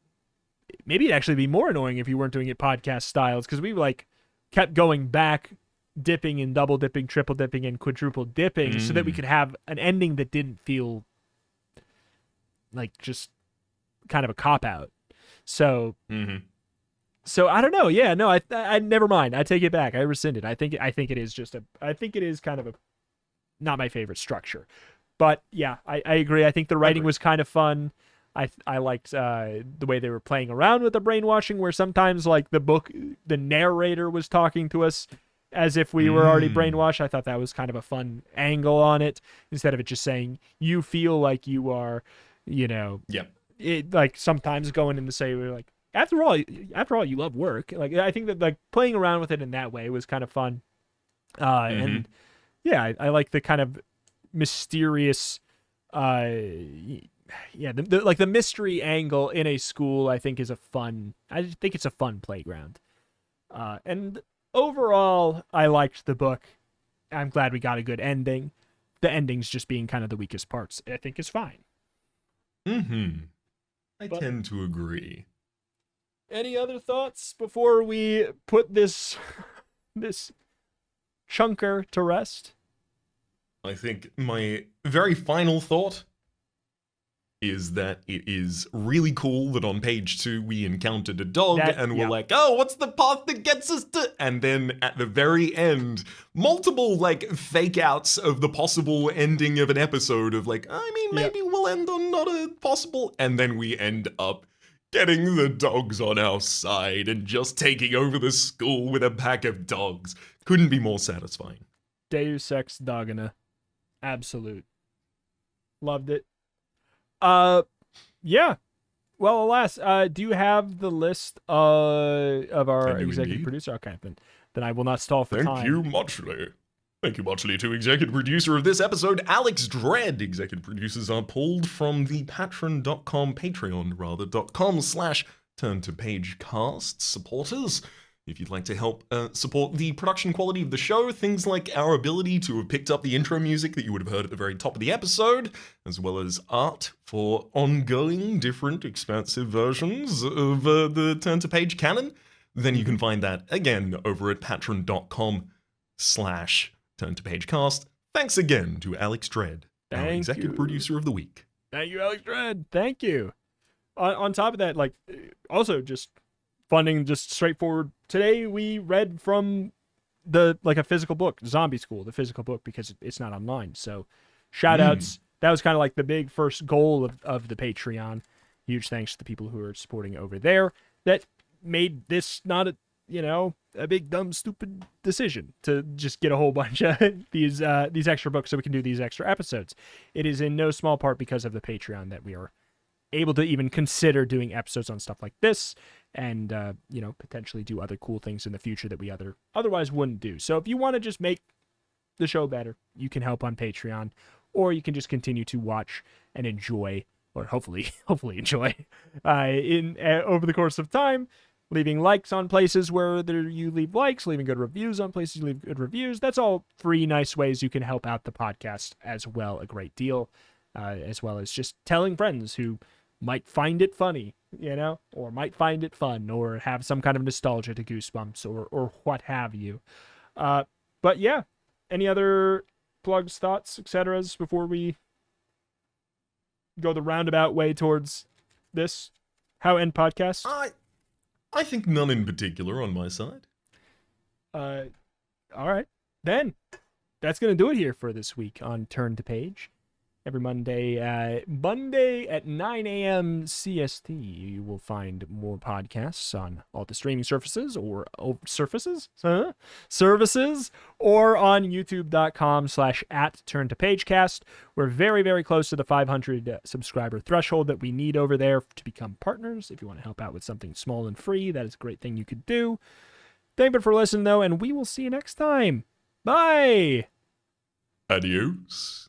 actually be more annoying if you weren't doing it podcast styles, because we like kept going back, dipping and double dipping, triple dipping and quadruple dipping so that we could have an ending that didn't feel like just kind of a cop out. So so I don't know. Yeah, no, I never mind. I take it back. I rescind it. I think it is kind of a not my favorite structure. But yeah, I agree. I think the writing was kind of fun. I liked the way they were playing around with the brainwashing, where sometimes like the narrator was talking to us as if we were already brainwashed. I thought that was kind of a fun angle on it, instead of it just saying you feel like you are, it like sometimes going in to say we're like, after all, you love work. Like, I think that like playing around with it in that way was kind of fun. And yeah, I like the kind of mysterious, yeah, like the mystery angle in a school. I think I think it's a fun playground. And overall, I liked the book. I'm glad we got a good ending. The endings just being kind of the weakest parts, I think, is fine. I tend to agree. Any other thoughts before we put this chunker to rest? I think my very final thought is that it is really cool that on page 2 we encountered a dog and we're like, oh, what's the path that gets us to... And then at the very end, multiple like fake outs of the possible ending of an episode of like, I mean, maybe we'll end on not a possible... And then we end up getting the dogs on our side and just taking over the school with a pack of dogs. Couldn't be more satisfying. Deus Ex Dogana. Absolute. Loved it. Yeah. Well, alas, do you have the list of our executive producer? Okay, then I will not stall for time. Thank you muchly. Thank you muchly to executive producer of this episode, Alex Dredd. Executive producers are pulled from the patreon.com/turn-to-page-cast supporters. If you'd like to help support the production quality of the show, things like our ability to have picked up the intro music that you would have heard at the very top of the episode, as well as art for ongoing, different, expansive versions of the Turn to Page canon, then you can find that, again, over at patreon.com/turn-to-pagecast. Thanks again to Alex Dredd, our executive producer of the week. Thank you, Alex Dredd. Thank you. On top of that, like, also just... funding, just straightforward. Today we read from a physical book, Zombie School, the physical book, because it's not online. So shout outs. That was kind of like the big first goal of the Patreon. Huge thanks to the people who are supporting over there that made this not a big dumb stupid decision to just get a whole bunch of these extra books so we can do these extra episodes. It is in no small part because of the Patreon that we are able to even consider doing episodes on stuff like this and potentially do other cool things in the future that we otherwise wouldn't do. So if you want to just make the show better, you can help on Patreon, or you can just continue to watch and enjoy, or hopefully enjoy over the course of time, leaving likes on places where you leave likes, leaving good reviews on places you leave good reviews. That's all 3 nice ways you can help out the podcast as well a great deal, as well as just telling friends who might find it funny, or might find it fun, or have some kind of nostalgia to Goosebumps, or what have you. But yeah, any other plugs, thoughts, etc. before we go the roundabout way towards this? How end podcast? I think none in particular on my side. All right, then that's gonna do it here for this week on Turn to Page. Every Monday at 9 a.m. CST, you will find more podcasts on all the streaming services or services, or on youtube.com/@turntopagecast. We're very, very close to the 500 subscriber threshold that we need over there to become partners. If you want to help out with something small and free, that is a great thing you could do. Thank you for listening, though, and we will see you next time. Bye! Adios.